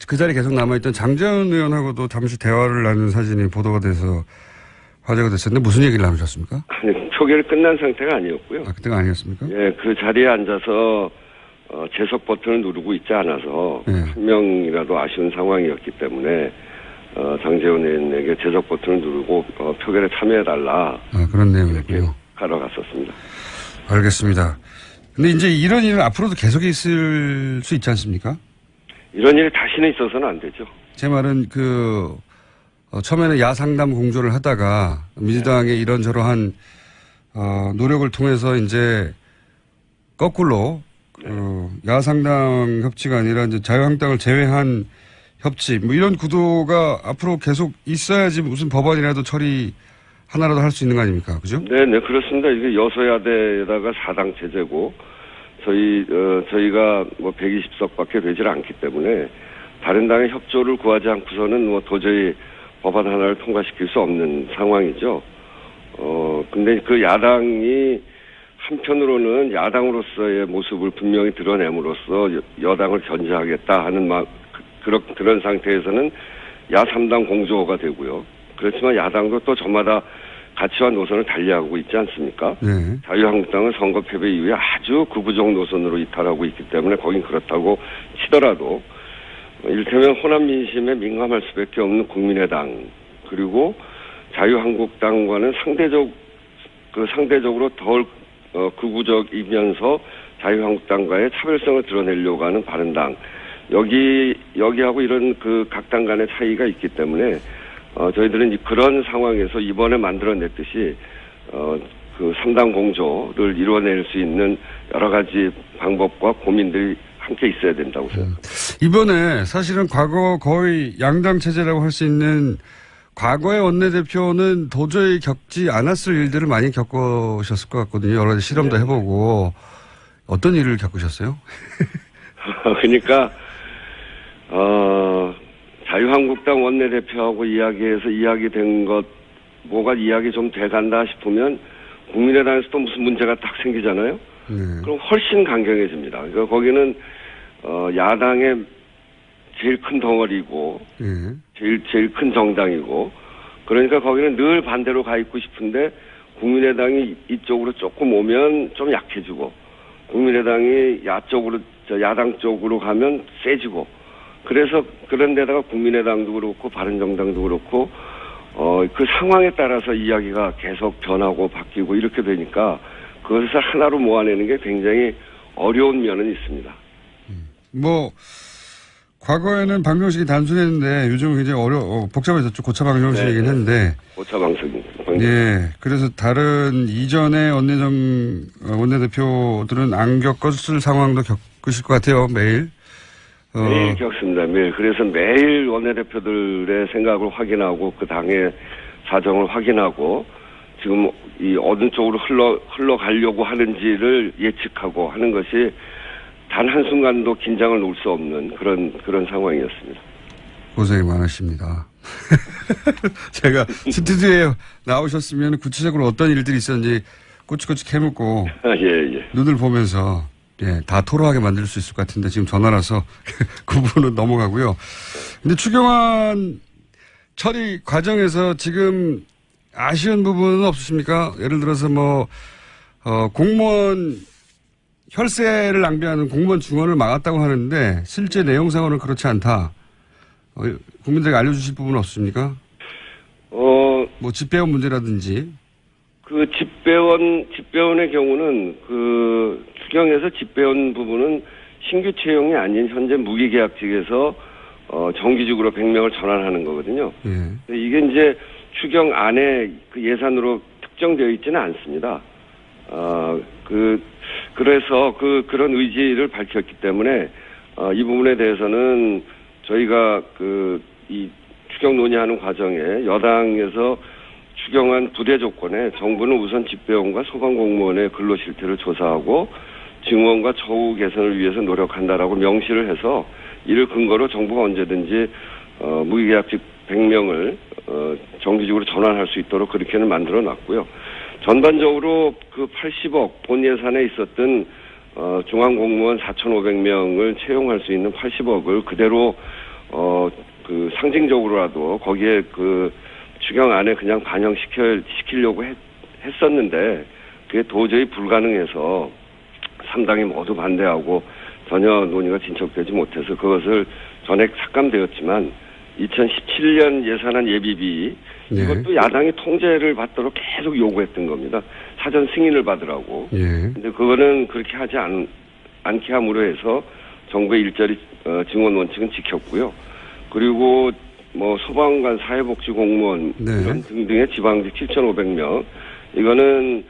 그 자리에 계속 남아있던 장재원 의원하고도 잠시 대화를 나눈 사진이 보도가 돼서 화제가 됐었는데 무슨 얘기를 나누셨습니까? 아니, 표결이 끝난 상태가 아니었고요. 아, 그때가 아니었습니까? 예, 그 자리에 앉아서 재석 버튼을 누르고 있지 않아서 네. 한 명이라도 아쉬운 상황이었기 때문에 장제원 의원에게 재석 버튼을 누르고 표결에 참여해달라. 아, 그런 이렇게 내용이었군요. 가러 갔었습니다. 알겠습니다. 근데 이제 이런 일은 앞으로도 계속 있을 수 있지 않습니까? 이런 일이 다시는 있어서는 안 되죠. 제 말은 처음에는 야상담 공조를 하다가 민주당의 이런저러한 노력을 통해서 이제 거꾸로 야상당 협치가 아니라 이제 자유한국당을 제외한 협치 뭐 이런 구도가 앞으로 계속 있어야지 무슨 법안이라도 처리 하나라도 할 수 있는 거 아닙니까? 그죠? 네, 그렇습니다. 이게 여소야대에다가 4당 체제고 저희가 뭐 120석밖에 되질 않기 때문에 다른 당의 협조를 구하지 않고서는 뭐 도저히 법안 하나를 통과시킬 수 없는 상황이죠. 근데 그 야당이 한편으로는 야당으로서의 모습을 분명히 드러냄으로써 여당을 견제하겠다 하는 그런 상태에서는 야3당 공조가 되고요. 그렇지만 야당도 또 저마다 가치와 노선을 달리하고 있지 않습니까? 네. 자유한국당은 선거 패배 이후에 아주 극우적 노선으로 이탈하고 있기 때문에 거긴 그렇다고 치더라도 이를테면 호남 민심에 민감할 수밖에 없는 국민의당 그리고 자유한국당과는 상대적으로 덜 극우적이면서 자유한국당과의 차별성을 드러내려고 하는 바른당 여기하고 이런 그 각 당 간의 차이가 있기 때문에 저희들은 그런 상황에서 이번에 만들어냈듯이 그 3당 공조를 이루어낼 수 있는 여러 가지 방법과 고민들이 함께 있어야 된다고 생각합니다. 이번에 사실은 과거 거의 양당 체제라고 할 수 있는 과거의 원내대표는 도저히 겪지 않았을 일들을 많이 겪으셨을 것 같거든요. 여러 가지 실험도 네. 해보고. 어떤 일을 겪으셨어요? 그러니까 자유한국당 원내대표하고 이야기해서 이야기된 것 뭐가 이야기 좀 돼간다 싶으면 국민의당에서 또 무슨 문제가 딱 생기잖아요. 그럼 훨씬 강경해집니다. 그러니까 거기는 야당의 제일 큰 덩어리고 제일 큰 정당이고 그러니까 거기는 늘 반대로 가 있고 싶은데 국민의당이 이쪽으로 조금 오면 좀 약해지고 국민의당이 야당 쪽으로 가면 세지고 그래서 그런 데다가 국민의당도 그렇고 바른정당도 그렇고 그 상황에 따라서 이야기가 계속 변하고 바뀌고 이렇게 되니까 그것을 하나로 모아내는 게 굉장히 어려운 면은 있습니다. 과거에는 방정식이 단순했는데 요즘은 굉장히 복잡해졌죠. 고차 방정식이긴 했는데. 고차 방정식. 예. 그래서 다른 이전의 원내대표들은 안 겪었을 상황도 겪으실 것 같아요. 매일. 매일 겪습니다. 매일. 그래서 매일 원내대표들의 생각을 확인하고 그 당의 사정을 확인하고 지금 이 어느 쪽으로 흘러가려고 하는지를 예측하고 하는 것이 단 한순간도 긴장을 놓을 수 없는 그런 상황이었습니다. 고생이 많으십니다. 제가 스튜디오에 나오셨으면 구체적으로 어떤 일들이 있었는지 꼬치꼬치 캐묻고 예. 눈을 보면서 다 토로하게 만들 수 있을 것 같은데 지금 전화라서 그 부분은 넘어가고요. 근데 추경안 처리 과정에서 지금 아쉬운 부분은 없으십니까? 예를 들어서 공무원 혈세를 낭비하는 공무원 중원을 막았다고 하는데 실제 내용상으로는 그렇지 않다. 국민들에게 알려주실 부분은 없습니까? 집배원 문제라든지. 그 집배원의 경우는 그 추경에서 집배원 부분은 신규 채용이 아닌 현재 무기계약직에서 정규직으로 100명을 전환하는 거거든요. 예. 이게 이제 추경 안에 그 예산으로 특정되어 있지는 않습니다. 그래서 그런 의지를 밝혔기 때문에 이 부분에 대해서는 저희가 이 추경 논의하는 과정에 여당에서 추경안 부대 조건에 정부는 우선 집배원과 소방공무원의 근로 실태를 조사하고 증원과 처우 개선을 위해서 노력한다라고 명시를 해서 이를 근거로 정부가 언제든지 무기계약직 100명을 정규직으로 전환할 수 있도록 그렇게는 만들어 놨고요. 전반적으로 그 80억 본 예산에 있었던 중앙공무원 4,500명을 채용할 수 있는 80억을 그대로 그 상징적으로라도 거기에 그 추경 안에 그냥 반영시키려고 했었는데 그게 도저히 불가능해서 3당이 모두 반대하고 전혀 논의가 진척되지 못해서 그것을 전액 삭감되었지만 2017년 예산안 예비비 네. 이것도 야당이 통제를 받도록 계속 요구했던 겁니다. 사전 승인을 받으라고. 예. 근데 그거는 그렇게 하지 않게 함으로 해서 정부의 일자리 증원 원칙은 지켰고요. 그리고 뭐 소방관, 사회복지공무원 네. 이런 등등의 지방직 7,500명 이거는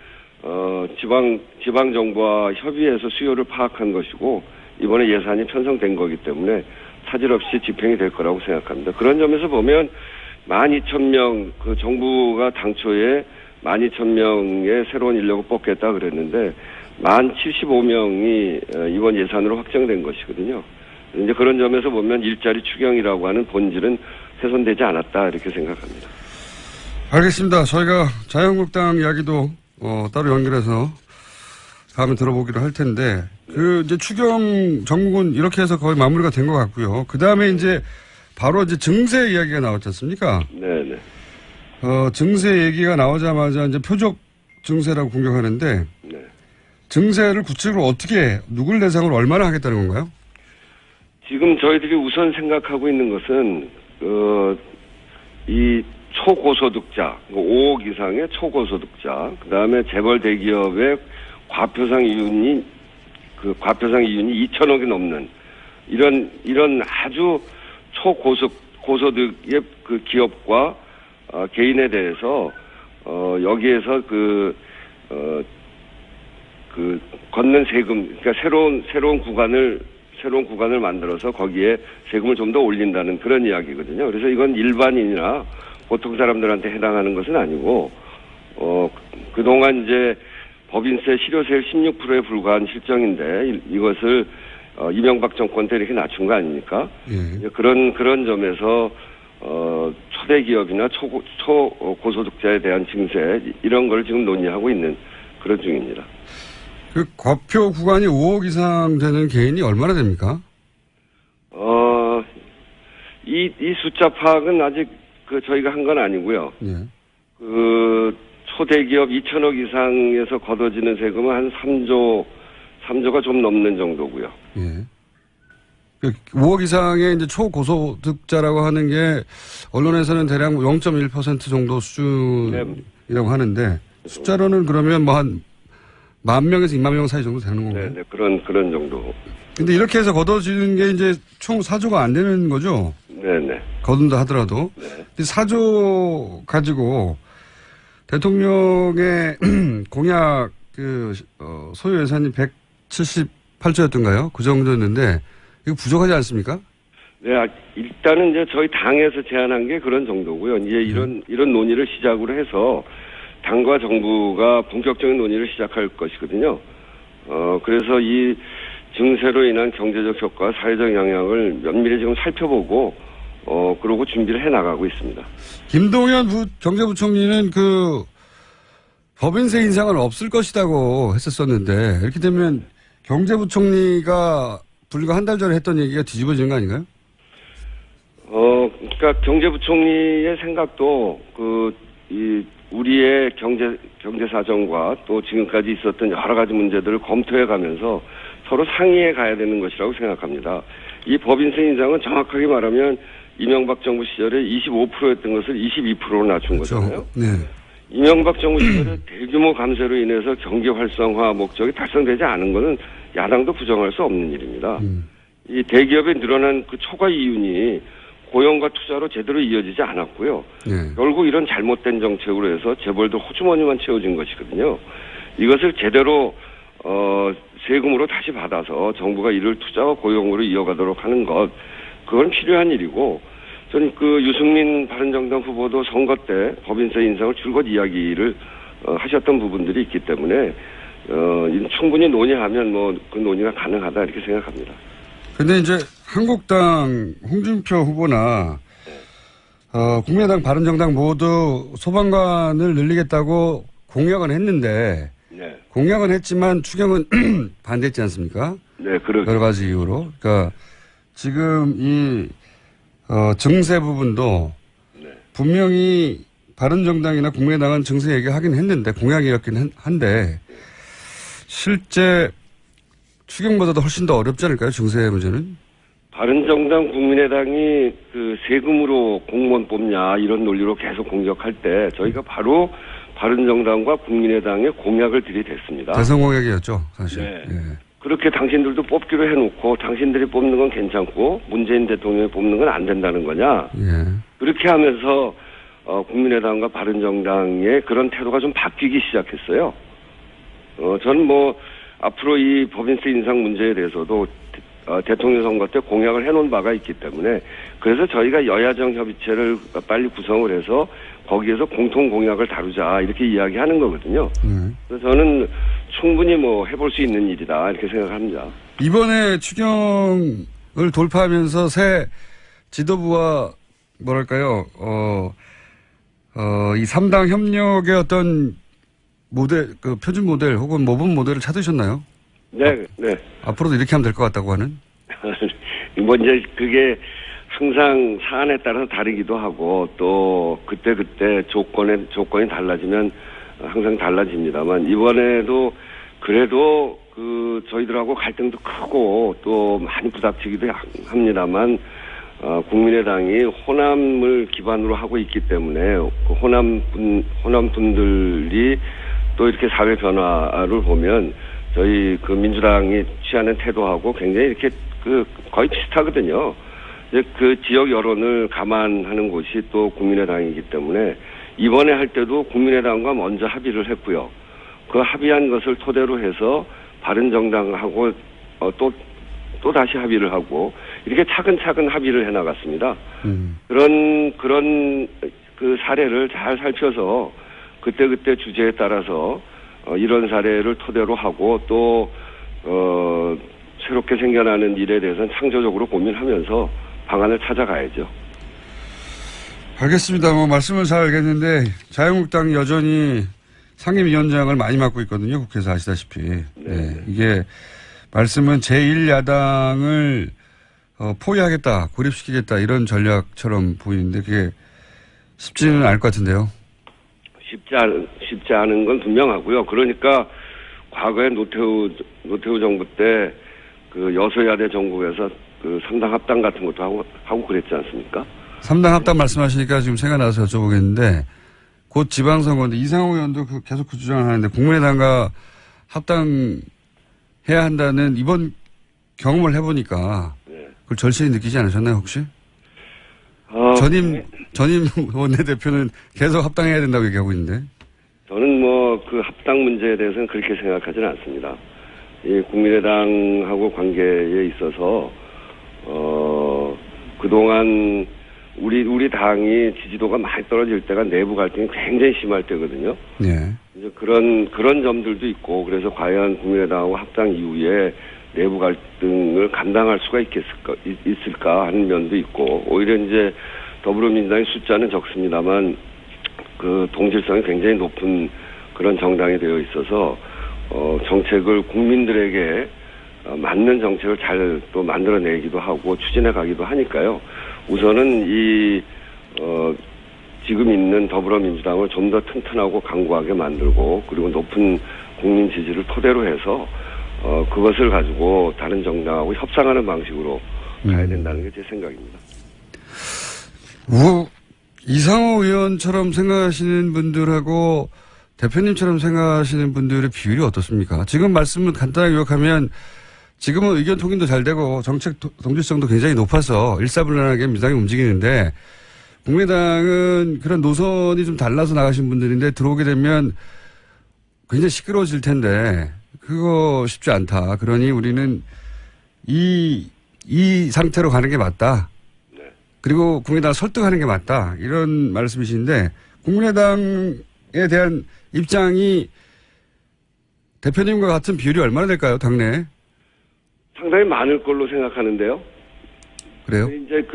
지방 정부와 협의해서 수요를 파악한 것이고 이번에 예산이 편성된 거기 때문에 차질 없이 집행이 될 거라고 생각합니다. 그런 점에서 보면 12,000명 그 정부가 당초에 12,000명의 새로운 인력을 뽑겠다 그랬는데 1,075명이 이번 예산으로 확정된 것이거든요. 이제 그런 점에서 보면 일자리 추경이라고 하는 본질은 훼손되지 않았다 이렇게 생각합니다. 알겠습니다. 저희가 자유한국당 이야기도 따로 연결해서 다음에 들어보기로 할 텐데 이제 추경 정국은 이렇게 해서 거의 마무리가 된 것 같고요. 그 다음에 이제 바로 이제 증세 이야기가 나왔지 않습니까? 네네. 증세 얘기가 나오자마자 이제 표적 증세라고 공격하는데 네. 증세를 구체적으로 어떻게 누굴 대상으로 얼마나 하겠다는 건가요? 지금 저희들이 우선 생각하고 있는 것은 이 초고소득자, 5억 이상의 초고소득자, 그 다음에 재벌 대기업의 과표상 이윤이 2천억이 넘는 이런 아주 초고소득의 그 기업과 개인에 대해서 여기에서 그 걷는 세금, 그러니까 새로운 구간을 만들어서 거기에 세금을 좀 더 올린다는 그런 이야기거든요. 그래서 이건 일반인이나 보통 사람들한테 해당하는 것은 아니고, 그동안 이제 법인세, 실효세율 16%에 불과한 실정인데, 이것을, 이명박 정권 때 이렇게 낮춘 거 아닙니까? 예. 그런 점에서, 초대기업이나 초고소득자에 대한 증세, 이런 걸 지금 논의하고 있는 그런 중입니다. 그 과표 구간이 5억 이상 되는 개인이 얼마나 됩니까? 이 숫자 파악은 아직 저희가 한 건 아니고요. 예. 초대기업 2천억 이상에서 걷어지는 세금은 한 3조가 좀 넘는 정도고요. 예. 5억 이상의 이제 초고소득자라고 하는 게 언론에서는 대략 0.1% 정도 수준이라고 하는데 숫자로는 그러면 뭐 한 10,000명에서 20,000명 사이 정도 되는 건가요? 네, 그런 정도. 근데 이렇게 해서 걷어지는 게 이제 총 4조가 안 되는 거죠? 네네. 거둔다 하더라도. 네. 근데 4조 가지고 대통령의 공약 소요 예산이 178조였던가요? 그 정도였는데 이거 부족하지 않습니까? 네, 일단은 이제 저희 당에서 제안한 게 그런 정도고요. 이제 이런 논의를 시작으로 해서 당과 정부가 본격적인 논의를 시작할 것이거든요. 그래서 이 증세로 인한 경제적 효과, 사회적 영향을 면밀히 지금 살펴보고, 그러고 준비를 해 나가고 있습니다. 김동연 경제부총리는 법인세 인상은 없을 것이라고 했었었는데, 이렇게 되면 경제부총리가 불과 한 달 전에 했던 얘기가 뒤집어지는 거 아닌가요? 그러니까 경제부총리의 생각도 우리의 경제 사정과 또 지금까지 있었던 여러 가지 문제들을 검토해 가면서 서로 상의해 가야 되는 것이라고 생각합니다. 이 법인세 인상은 정확하게 말하면 이명박 정부 시절에 25%였던 것을 22%로 낮춘 그렇죠. 거잖아요. 네. 이명박 정부 시절에 대규모 감세로 인해서 경제 활성화 목적이 달성되지 않은 것은 야당도 부정할 수 없는 일입니다. 이 대기업에 늘어난 그 초과 이윤이 고용과 투자로 제대로 이어지지 않았고요. 네. 결국 이런 잘못된 정책으로 해서 재벌들 호주머니만 채워진 것이거든요. 이것을 제대로 세금으로 다시 받아서 정부가 이를 투자와 고용으로 이어가도록 하는 것, 그건 필요한 일이고, 저는 유승민 바른정당 후보도 선거 때 법인세 인상을 줄곧 이야기를 하셨던 부분들이 있기 때문에 충분히 논의하면 그 논의가 가능하다 이렇게 생각합니다. 근데 이제 한국당 홍준표 후보나 국민의당 바른정당 모두 소방관을 늘리겠다고 공약은 했는데 네. 공약은 했지만 추경은 반대했지 않습니까? 네, 그렇죠. 여러 가지 이유로. 그러니까 지금 이 증세 부분도 네. 분명히 바른정당이나 국민의당은 증세 얘기하긴 했는데 공약이었긴 한데 실제 추경보다도 훨씬 더 어렵지 않을까요? 증세 문제는? 바른정당 국민의당이 그 세금으로 공무원 뽑냐 이런 논리로 계속 공격할 때 저희가 바로 바른정당과 국민의당의 공약을 들이댔습니다. 대선 공약이었죠, 사실. 네. 예. 그렇게 당신들도 뽑기로 해놓고 당신들이 뽑는 건 괜찮고 문재인 대통령이 뽑는 건 안 된다는 거냐. 예. 그렇게 하면서 국민의당과 바른정당의 그런 태도가 좀 바뀌기 시작했어요. 저는 뭐 앞으로 이 법인세 인상 문제에 대해서도 대통령 선거 때 공약을 해놓은 바가 있기 때문에 그래서 저희가 여야정 협의체를 빨리 구성을 해서 거기에서 공통 공약을 다루자 이렇게 이야기하는 거거든요. 그래서 저는 충분히 뭐 해볼 수 있는 일이다 이렇게 생각합니다. 이번에 추경을 돌파하면서 새 지도부와 뭐랄까요, 이 3당 협력의 어떤 모델, 그 표준 모델 혹은 모범 모델을 찾으셨나요? 네, 네. 앞으로도 이렇게 하면 될 것 같다고 하는? 뭐 이제 그게 항상 사안에 따라서 다르기도 하고 또 그때 조건이 달라지면 항상 달라집니다만 이번에도 그래도 그 저희들하고 갈등도 크고 또 많이 부닥치기도 합니다만 국민의당이 호남을 기반으로 하고 있기 때문에 그 호남 분들이 또 이렇게 사회 변화를 보면 저희 그 민주당이 취하는 태도하고 굉장히 이렇게 그 거의 비슷하거든요. 이제 그 지역 여론을 감안하는 곳이 또 국민의당이기 때문에 이번에 할 때도 국민의당과 먼저 합의를 했고요. 그 합의한 것을 토대로 해서 바른정당하고 또 다시 합의를 하고 이렇게 차근차근 합의를 해나갔습니다. 그런 그 사례를 잘 살펴서 그때 주제에 따라서 이런 사례를 토대로 하고 또 새롭게 생겨나는 일에 대해서는 창조적으로 고민하면서 방안을 찾아가야죠. 알겠습니다. 뭐 말씀은 잘 알겠는데 자유한국당이 여전히 상임위원장을 많이 맡고 있거든요. 국회에서 아시다시피. 네. 이게 말씀은 제1야당을 포위하겠다, 고립시키겠다 이런 전략처럼 보이는데 그게 쉽지는 않을 것 같은데요. 쉽지 않은 건 분명하고요. 그러니까 과거에 노태우 정부 때 그 여소야대 정부에서 그 3당 합당 같은 것도 하고 그랬지 않습니까? 3당 합당 말씀하시니까 지금 생각나서 여쭤보겠는데 곧 지방선거인데 이상호 의원도 계속 그 주장을 하는데 국민의당과 합당해야 한다는 이번 경험을 해보니까 그걸 절실히 느끼지 않으셨나요 혹시? 전임 원내대표는 계속 합당해야 된다고 얘기하고 있는데. 저는 뭐 그 합당 문제에 대해서는 그렇게 생각하지는 않습니다. 이 국민의당하고 관계에 있어서 그동안 우리 당이 지지도가 많이 떨어질 때가 내부 갈등이 굉장히 심할 때거든요. 네. 이제 그런 점들도 있고 그래서 과연 국민의당하고 합당 이후에 내부 갈등을 감당할 수가 있을까 하는 면도 있고 오히려 이제 더불어민주당의 숫자는 적습니다만 그 동질성이 굉장히 높은 그런 정당이 되어 있어서 정책을 국민들에게 맞는 정책을 잘 또 만들어내기도 하고 추진해 가기도 하니까요. 우선은 지금 있는 더불어민주당을 좀 더 튼튼하고 강고하게 만들고 그리고 높은 국민 지지를 토대로 해서 그것을 가지고 다른 정당하고 협상하는 방식으로 가야 된다는 게 제 생각입니다. 이상호 의원처럼 생각하시는 분들하고 대표님처럼 생각하시는 분들의 비율이 어떻습니까? 지금 말씀을 간단하게 요약하면 지금은 의견 통일도 잘 되고 정책 동질성도 굉장히 높아서 일사불란하게 민주당이 움직이는데 국민의당은 그런 노선이 좀 달라서 나가신 분들인데 들어오게 되면 굉장히 시끄러워질 텐데 그거 쉽지 않다. 그러니 우리는 이 상태로 가는 게 맞다. 그리고 국민의당을 설득하는 게 맞다. 이런 말씀이신데 국민의당에 대한 입장이 대표님과 같은 비율이 얼마나 될까요? 당내에? 상당히 많을 걸로 생각하는데요. 그래요? 이제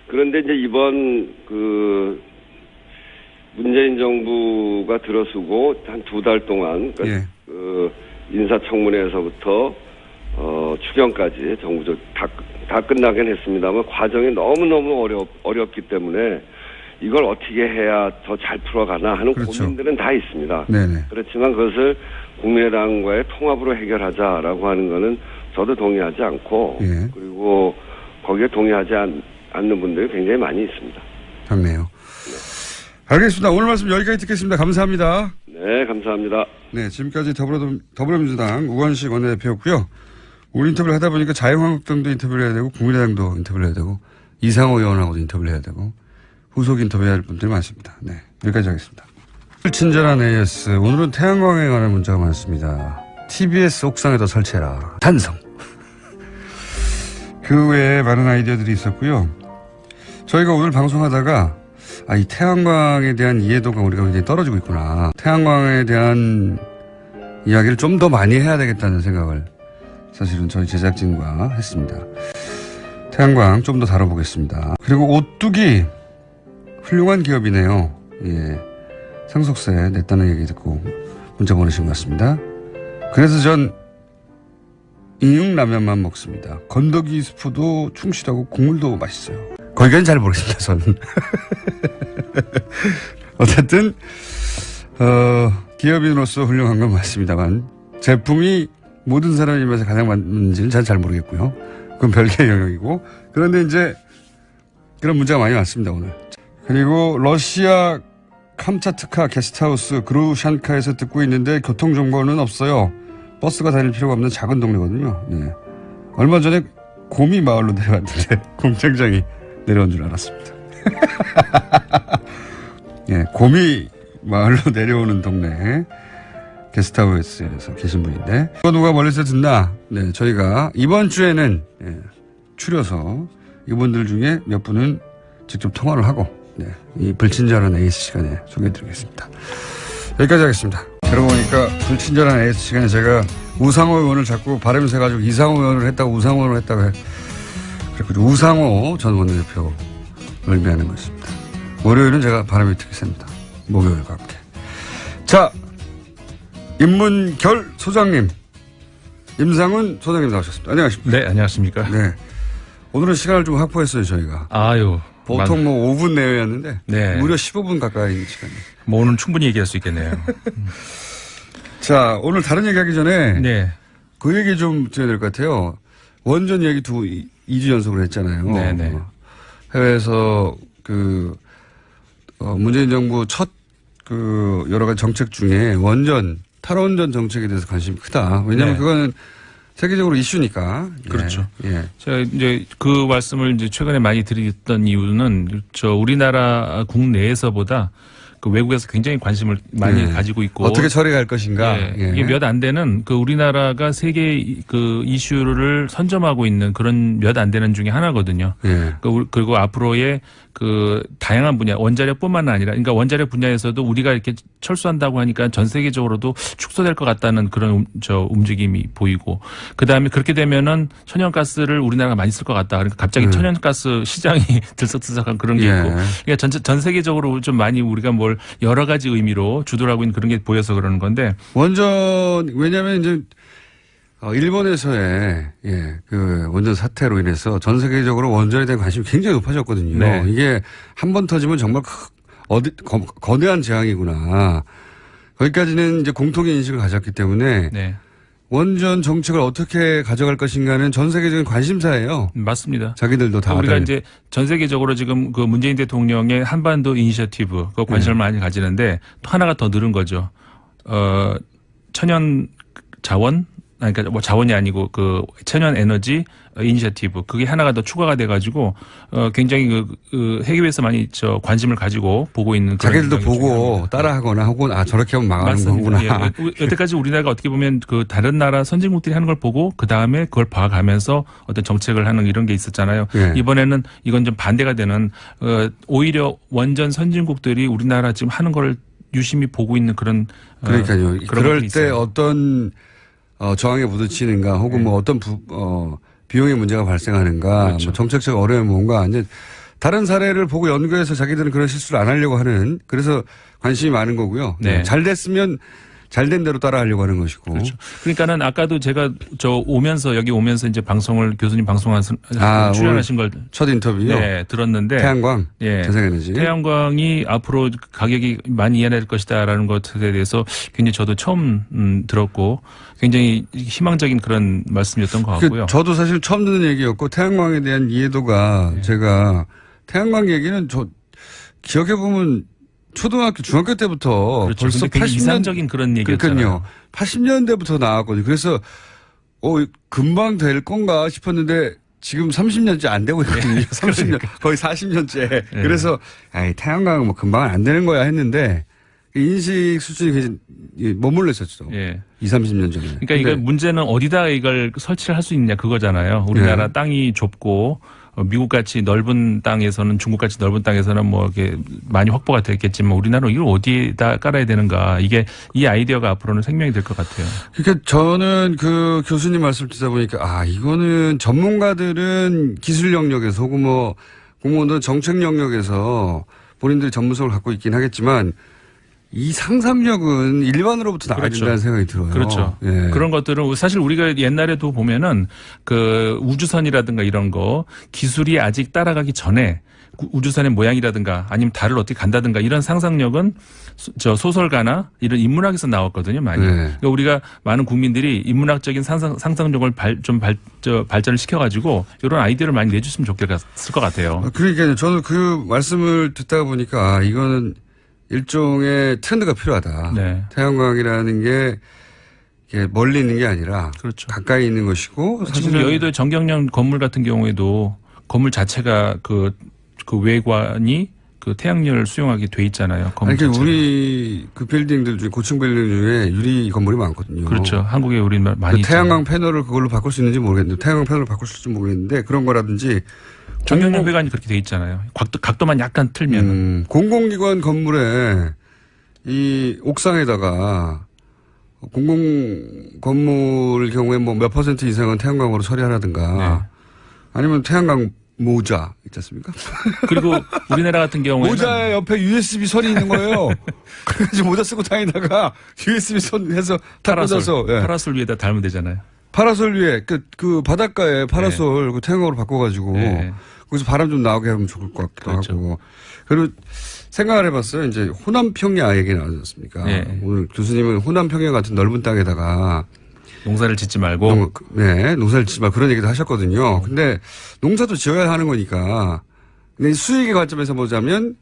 그런데 이제 이번 문재인 정부가 들어서고 한 2달 동안 그러니까 인사청문회에서부터 추경까지 정부적 다 끝나긴 했습니다만 과정이 너무너무 어렵기 때문에 이걸 어떻게 해야 더 잘 풀어가나 하는 그렇죠. 고민들은 다 있습니다. 네네. 그렇지만 그것을 국민의당과의 통합으로 해결하자라고 하는 거는 저도 동의하지 않고 예. 그리고 거기에 동의하지 않는 분들이 굉장히 많이 있습니다. 좋네요. 알겠습니다. 오늘 말씀 여기까지 듣겠습니다. 감사합니다. 네, 감사합니다. 네, 지금까지 더불어민주당 우관식 원내대표였고요. 오늘 인터뷰를 하다 보니까 자유한국당도 인터뷰를 해야 되고 국민의당도 인터뷰를 해야 되고 이상호 의원하고도 인터뷰를 해야 되고 후속 인터뷰해야 할 분들이 많습니다. 네, 여기까지 하겠습니다. 친절한 AS. 오늘은 태양광에 관한 문자가 많습니다. TBS 옥상에도 설치해라. 단성. 그 외에 많은 아이디어들이 있었고요. 저희가 오늘 방송하다가 이 태양광에 대한 이해도가 우리가 굉장히 떨어지고 있구나. 태양광에 대한 이야기를 좀 더 많이 해야 되겠다는 생각을 사실은 저희 제작진과 했습니다. 태양광 좀 더 다뤄보겠습니다. 그리고 오뚜기 훌륭한 기업이네요. 예. 상속세 냈다는 얘기 듣고 문자 보내신 것 같습니다. 그래서 전 인육라면만 먹습니다. 건더기 스프도 충실하고 국물도 맛있어요. 거기까지는 잘 모르겠습니다, 저는. 어쨌든, 기업인으로서 훌륭한 건 맞습니다만, 제품이 모든 사람 입맛에 가장 맞는지는 잘 모르겠고요. 그건 별개의 영역이고. 그런데 이제, 그런 문제가 많이 왔습니다, 오늘. 그리고 러시아 캄차트카 게스트하우스 그루샨카에서 듣고 있는데 교통정보는 없어요. 버스가 다닐 필요가 없는 작은 동네거든요. 네. 얼마 전에 고미 마을로 내려왔는데 공장장이 내려온 줄 알았습니다. 예, 고미 마을로 내려오는 동네 게스트하우스에서 계신 분인데 누가 멀리서 듣나? 네, 저희가 이번 주에는 추려서 이분들 중에 몇 분은 직접 통화를 하고 이 불친절한 AS 시간에 소개해드리겠습니다. 여기까지 하겠습니다. 그러고 보니까 불친절한 AS 시간에 제가 우상호 의원을 자꾸 발음을 세가지고 이상호 의원을 했다고 우상호 의원을 했다고 그랬거든요. 우상호 전 원내대표 의미하는 것입니다. 월요일은 제가 발음이 특히 셉니다. 목요일과 함께. 자, 임문결 소장님, 임상훈 소장님 나오셨습니다. 안녕하십니까? 네, 안녕하십니까? 네. 오늘은 시간을 좀 확보했어요, 저희가. 아유. 보통 5분 내외였는데. 네. 무려 15분 가까이 시간이. 뭐 오늘 충분히 얘기할 수 있겠네요. 자, 오늘 다른 얘기 하기 전에. 네. 그 얘기 좀 드려야 될 것 같아요. 원전 얘기 2주 연속으로 했잖아요. 네네. 해외에서 문재인 정부 첫 여러 가지 정책 중에 탈원전 정책에 대해서 관심이 크다. 왜냐하면 네. 그거는 세계적으로 이슈니까. 그렇죠. 예. 제가 이제 그 말씀을 이제 최근에 많이 드렸던 이유는 우리나라 국내에서보다 그 외국에서 굉장히 관심을 많이 가지고 있고 어떻게 처리할 것인가. 예. 이게 몇 안 되는 우리나라가 세계 이슈를 선점하고 있는 그런 몇 안 되는 중에 하나거든요. 예. 그리고 앞으로의 다양한 분야, 원자력뿐만 아니라, 그러니까 원자력 분야에서도 우리가 이렇게 철수한다고 하니까 전 세계적으로도 축소될 것 같다는 그런 움직임이 보이고, 그 다음에 그렇게 되면은 천연가스를 우리나라가 많이 쓸 것 같다. 그러니까 갑자기 천연가스 시장이 들썩들썩한 그런 게 있고, 그러니까 전 세계적으로 좀 많이 우리가 뭘 여러 가지 의미로 주도를 하고 있는 그런 게 보여서 그러는 건데. 왜냐면 이제 일본에서의 원전 사태로 인해서 전 세계적으로 원전에 대한 관심이 굉장히 높아졌거든요. 네. 이게 한 번 터지면 정말 거대한 재앙이구나. 거기까지는 이제 공통의 인식을 가졌기 때문에 네. 원전 정책을 어떻게 가져갈 것인가는 전 세계적인 관심사예요. 맞습니다. 자기들도 다. 우리가 이제 전 세계적으로 지금 문재인 대통령의 한반도 이니셔티브 그 관심을 많이 가지는데 또 하나가 더 늘은 거죠. 천연 자원? 그러니까 자원이 아니고 천연 에너지 이니셔티브 그게 하나가 더 추가가 돼가지고 굉장히 해외에서 많이 관심을 가지고 보고 있는 그런 자기들도 보고 따라하거나 혹은 저렇게 하면 망하는 거구나. 예. 여태까지 우리나라가 어떻게 보면 다른 나라 선진국들이 하는 걸 보고 그 다음에 그걸 봐가면서 어떤 정책을 하는 이런 게 있었잖아요. 예. 이번에는 이건 좀 반대가 되는 오히려 원전 선진국들이 우리나라 지금 하는 걸 유심히 보고 있는 그런 그러니까요. 그럴 때 있어요. 어떤 저항에 부딪히는가 혹은 뭐 어떤 비용의 문제가 발생하는가 그렇죠. 뭐 정책적 어려움이 뭔가 이제 다른 사례를 보고 연구해서 자기들은 그런 실수를 안 하려고 하는 그래서 관심이 많은 거고요. 네. 잘 됐으면 잘된 대로 따라하려고 하는 것이고. 그렇죠. 그러니까는 아까도 제가 여기 오면서 이제 교수님 출연하신 걸 첫 인터뷰요. 네, 들었는데 태양광, 예, 재생에너지. 태양광이 앞으로 가격이 많이 인하될 것이다라는 것에 대해서 굉장히 저도 처음 들었고 굉장히 희망적인 그런 말씀이었던 것 같고요. 저도 사실 처음 듣는 얘기였고 태양광에 대한 이해도가 제가 태양광 얘기는 기억해 보면 초등학교, 중학교 때부터 그렇죠. 벌써 80년 이상적인 그런 얘기였잖아요. 그러니까요. 80년대부터 나왔거든요. 그래서 금방 될 건가 싶었는데 지금 30년째 안 되고 있거든요. 30년 거의 40년째. 네. 그래서 태양광은 뭐 금방은 안 되는 거야 했는데 인식 수준이 굉장히 머물러 있었죠. 예. 20, 30년 전에. 그러니까 이거 문제는 어디다 이걸 설치를 할 수 있냐 그거잖아요. 우리나라 땅이 좁고 미국같이 넓은 땅에서는 중국같이 넓은 땅에서는 뭐 이렇게 많이 확보가 됐겠지만 우리나라는 이걸 어디에다 깔아야 되는가 이 아이디어가 앞으로는 생명이 될 것 같아요. 그러니까 저는 그 교수님 말씀 듣다 보니까 이거는 전문가들은 기술 영역에서 혹은 뭐 공무원들은 정책 영역에서 본인들이 전문성을 갖고 있긴 하겠지만 이 상상력은 일반으로부터 나와야 된다는 생각이 들어요. 그렇죠. 예. 그런 것들은 사실 우리가 옛날에도 보면은 그 우주선이라든가 이런 거 기술이 아직 따라가기 전에 우주선의 모양이라든가 아니면 달을 어떻게 간다든가 이런 상상력은 소설가나 이런 인문학에서 나왔거든요, 많이. 네. 그러니까 우리가 많은 국민들이 인문학적인 상상력을 발전을 시켜가지고 이런 아이디어를 많이 내줬으면 좋겠을 것 같아요. 그러니까요. 저는 그 말씀을 듣다 보니까 이거는 일종의 트렌드가 필요하다. 네. 태양광이라는 게 멀리 있는 게 아니라 그렇죠. 가까이 있는 것이고 지금 사실은 여의도의 정경련 건물 같은 경우에도 건물 자체가 그 외관이 그 태양열을 수용하게 돼 있잖아요. 건물 자체가. 우리 그 빌딩들 중에 고층 빌딩 중에 유리 건물이 많거든요. 그렇죠. 한국에 우리 많이 태양광 패널을 그걸로 바꿀 수 있는지 모르겠는데 태양광 패널을 바꿀 수 있을지 모르겠는데 그런 거라든지 정경련 회관이 그렇게 돼 있잖아요. 각도만 약간 틀면 공공기관 건물에 이 옥상에다가 공공 건물 경우에 뭐 몇 % 이상은 태양광으로 처리하라든가 네. 아니면 태양광 모자 있지 않습니까? 그리고 우리나라 같은 경우에는 모자에 옆에 USB 선이 있는 거예요. 그래가지고 모자 쓰고 다니다가 USB 선 해서 다 꽂아서 파라솔 위에다 달면 되잖아요. 파라솔 위에 그 바닷가에 파라솔 그 태양광으로 바꿔가지고 거기서 바람 좀 나오게 하면 좋을 것 같기도 하고 그리고 생각을 해봤어요. 이제 호남 평야 얘기 나오지 않습니까? 오늘 교수님은 호남 평야 같은 넓은 땅에다가 농사를 짓지 말고 농사를 짓지 말고 그런 얘기도 하셨거든요. 근데 농사도 지어야 하는 거니까 근데 수익의 관점에서 보자면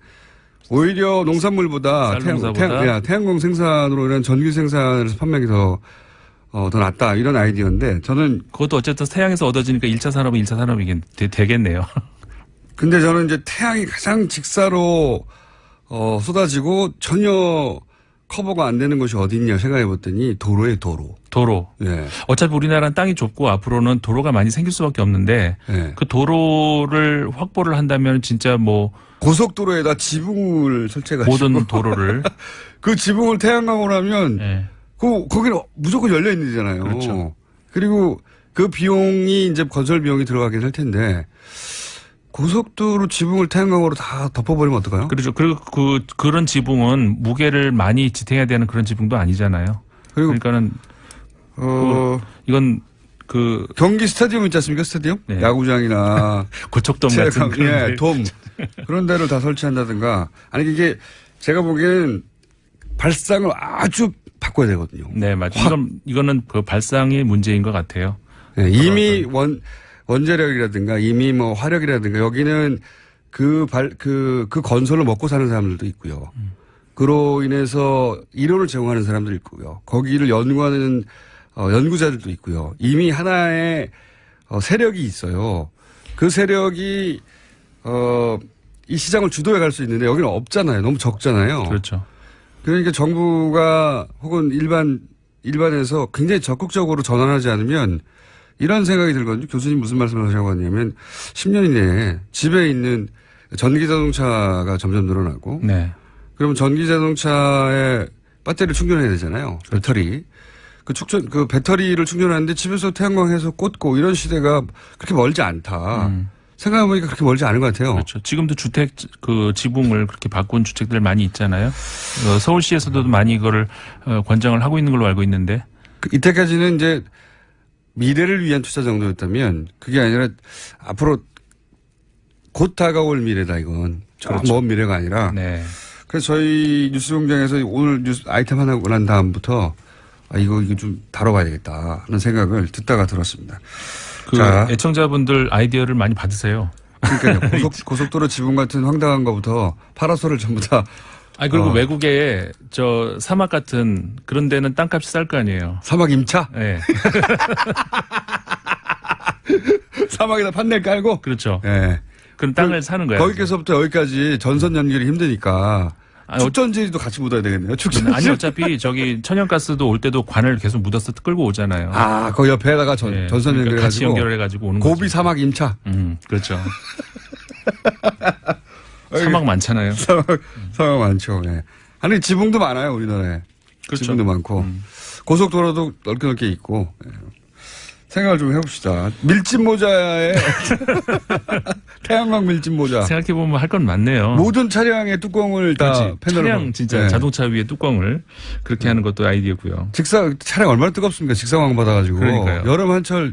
오히려 농산물보다 태양광 생산으로 인한 전기 생산에서 판매가 더 낫다 이런 아이디어인데 저는 그것도 어쨌든 태양에서 얻어지니까 1차 산업은 1차 산업이 되겠네요. 근데 저는 이제 태양이 가장 직사로 쏟아지고 전혀 커버가 안 되는 곳이 어디 있냐 생각해 봤더니 도로예요, 도로. 네. 어차피 우리나라는 땅이 좁고 앞으로는 도로가 많이 생길 수밖에 없는데 그 도로를 확보를 한다면 진짜 뭐 고속도로에다 지붕을 설치해가지고 모든 도로를 그 지붕을 태양광으로 하면 거기는 무조건 열려 있는 데잖아요. 그렇죠. 그리고 그 비용이 이제 건설 비용이 들어가긴 할 텐데 고속도로 지붕을 태양광으로 다 덮어버리면 어떨까요? 그렇죠. 그리고 그런 지붕은 무게를 많이 지탱해야 되는 그런 지붕도 아니잖아요. 그러니까는 이건 경기 스타디움 있지 않습니까? 스타디움? 네. 야구장이나 고척돔 같은 그런 돔 그런 데를 다 설치한다든가 아니 이게 제가 보기에는 발상을 아주 바꿔야 되거든요. 네, 맞죠. 이거는 그 발상의 문제인 것 같아요. 네, 이미 원자력이라든가 이미 뭐 화력이라든가 여기는 그 건설을 먹고 사는 사람들도 있고요. 그로 인해서 이론을 제공하는 사람들도 있고요. 거기를 연구하는 연구자들도 있고요. 이미 하나의 세력이 있어요. 그 세력이 이 시장을 주도해 갈 수 있는데 여기는 없잖아요. 너무 적잖아요. 그렇죠. 그러니까 정부가 혹은 일반에서 굉장히 적극적으로 전환하지 않으면 이런 생각이 들거든요. 교수님 무슨 말씀을 하시려고 하냐면 10년 이내에 집에 있는 전기자동차가 점점 늘어나고 그러면 전기자동차에 배터리를 충전해야 되잖아요. 배터리. 그 배터리를 충전하는데 집에서 태양광 해서 꽂고 이런 시대가 그렇게 멀지 않다. 생각해보니까 그렇게 멀지 않은 것 같아요. 그렇죠. 지금도 주택 그 지붕을 그렇게 바꾼 주택들 많이 있잖아요. 서울시에서도 많이 이거를 권장을 하고 있는 걸로 알고 있는데. 이때까지는 이제 미래를 위한 투자 정도였다면 그게 아니라 앞으로 곧 다가올 미래다 이건. 그렇죠. 먼 미래가 아니라. 네. 그래서 저희 뉴스공장에서 오늘 뉴스 아이템 하나 난 다음부터 이거 좀 다뤄봐야 되겠다 하는 생각을 듣다가 들었습니다. 그 자. 애청자분들 아이디어를 많이 받으세요. 그러니까요. 고속도로 지붕 같은 황당한 거부터 파라솔을 전부 다. 그리고 외국에 저 사막 같은 그런 데는 땅값이 쌀 거 아니에요. 사막 임차? 네. 사막에다 판넬 깔고? 그렇죠. 네. 그럼 땅을 사는 거예요. 거기서부터 여기까지 전선 연결이 힘드니까. 축전지도 같이 묻어야 되겠네요. 축전지. 아니 어차피 저기 천연가스도 올 때도 관을 계속 묻어서 끌고 오잖아요. 그 옆에다가 전선 그러니까 연결해가지고. 같이 연결해가지고 오는 고비 거죠. 사막 임차. 그렇죠. 사막 많잖아요. 사막 많죠. 네. 아니 지붕도 많아요 우리나라에. 그렇죠. 지붕도 많고 고속도로도 넓게 있고. 네. 생각을 좀 해봅시다. 밀짚 모자에 태양광 밀짚 모자. 생각해보면 할 건 많네요. 모든 차량의 뚜껑을 다 패널로. 차량 진짜 자동차 위에 뚜껑을 그렇게 하는 것도 아이디어고요. 차량 얼마나 뜨겁습니까? 직사광 받아가지고. 그러니까요. 여름 한철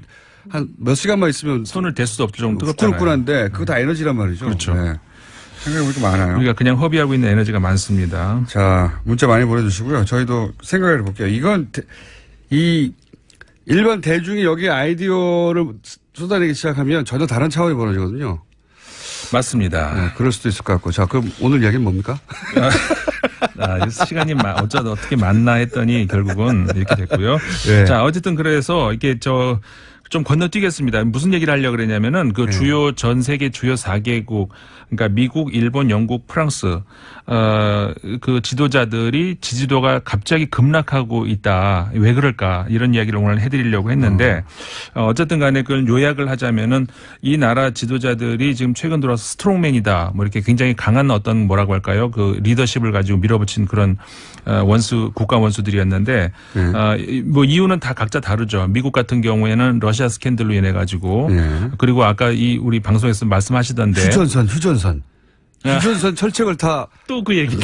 한 몇 시간만 있으면 손을 댈 수도 없을 정도 뜨겁잖아요. 후끈후끈한데 그거 다 에너지란 말이죠. 그렇죠. 네. 생각해보니까 많아요. 우리가 그냥 허비하고 있는 에너지가 많습니다. 자, 문자 많이 보내주시고요. 저희도 생각해 볼게요. 이건 일반 대중이 여기 아이디어를 쏟아내기 시작하면 전혀 다른 차원이 벌어지거든요. 맞습니다. 네, 그럴 수도 있을 것 같고. 자, 그럼 오늘 이야기는 뭡니까? 시간이 어떻게 맞나 했더니 결국은 이렇게 됐고요. 네. 자, 어쨌든 그래서 이게 좀 건너뛰겠습니다. 무슨 얘기를 하려고 그러냐면은 전 세계 주요 4개국, 그러니까 미국, 일본, 영국, 프랑스, 그 지도자들이 지지도가 갑자기 급락하고 있다. 왜 그럴까? 이런 이야기를 오늘 해드리려고 했는데, 어쨌든 간에 그걸 요약을 하자면은 이 나라 지도자들이 지금 최근 들어서 스트롱맨이다. 뭐 이렇게 굉장히 강한 어떤 뭐라고 할까요? 그 리더십을 가지고 밀어붙인 그런 국가 원수들이었는데, 뭐 이유는 다 각자 다르죠. 미국 같은 경우에는 러시아 스캔들로 인해 가지고, 그리고 아까 우리 방송에서 말씀하시던데. 휴전선 철책을 다. 또 그 얘기.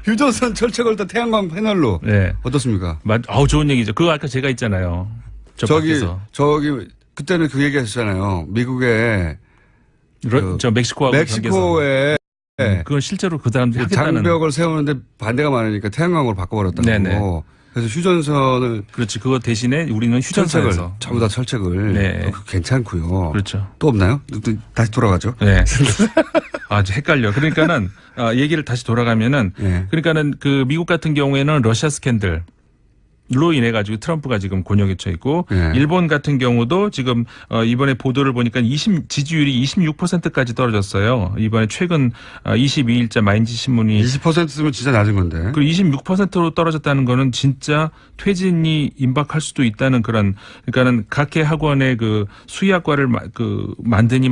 휴전선 철책을 다 태양광 패널로. 네. 어떻습니까? 좋은 얘기죠. 그거 아까 제가 있잖아요. 그때는 그 얘기 하셨잖아요. 미국에. 멕시코에. 그건 실제로 그 사람들이 하겠다는. 장벽을 세우는데 반대가 많으니까 태양광으로 바꿔버렸다고. 네네. 그래서 휴전선을. 그렇지. 그거 대신에 우리는 휴전선에서. 전부 다 철책을. 네. 괜찮고요. 그렇죠. 또 없나요? 다시 돌아가죠. 네. 아주 헷갈려. 그러니까는, 얘기를 다시 돌아가면은. 네. 그러니까는 그 미국 같은 경우에는 러시아 스캔들. 로 인해 가지고 트럼프가 지금 곤욕에 처해 있고 일본 같은 경우도 지금 이번에 보도를 보니까 지지율이 26%까지 떨어졌어요. 이번에 최근 22일자 마인지 신문이 20%면 진짜 낮은 건데. 그리고 26%로 떨어졌다는 거는 진짜 퇴진이 임박할 수도 있다는 그런 그러니까는 각계 학원의 그 수의학과를 만드니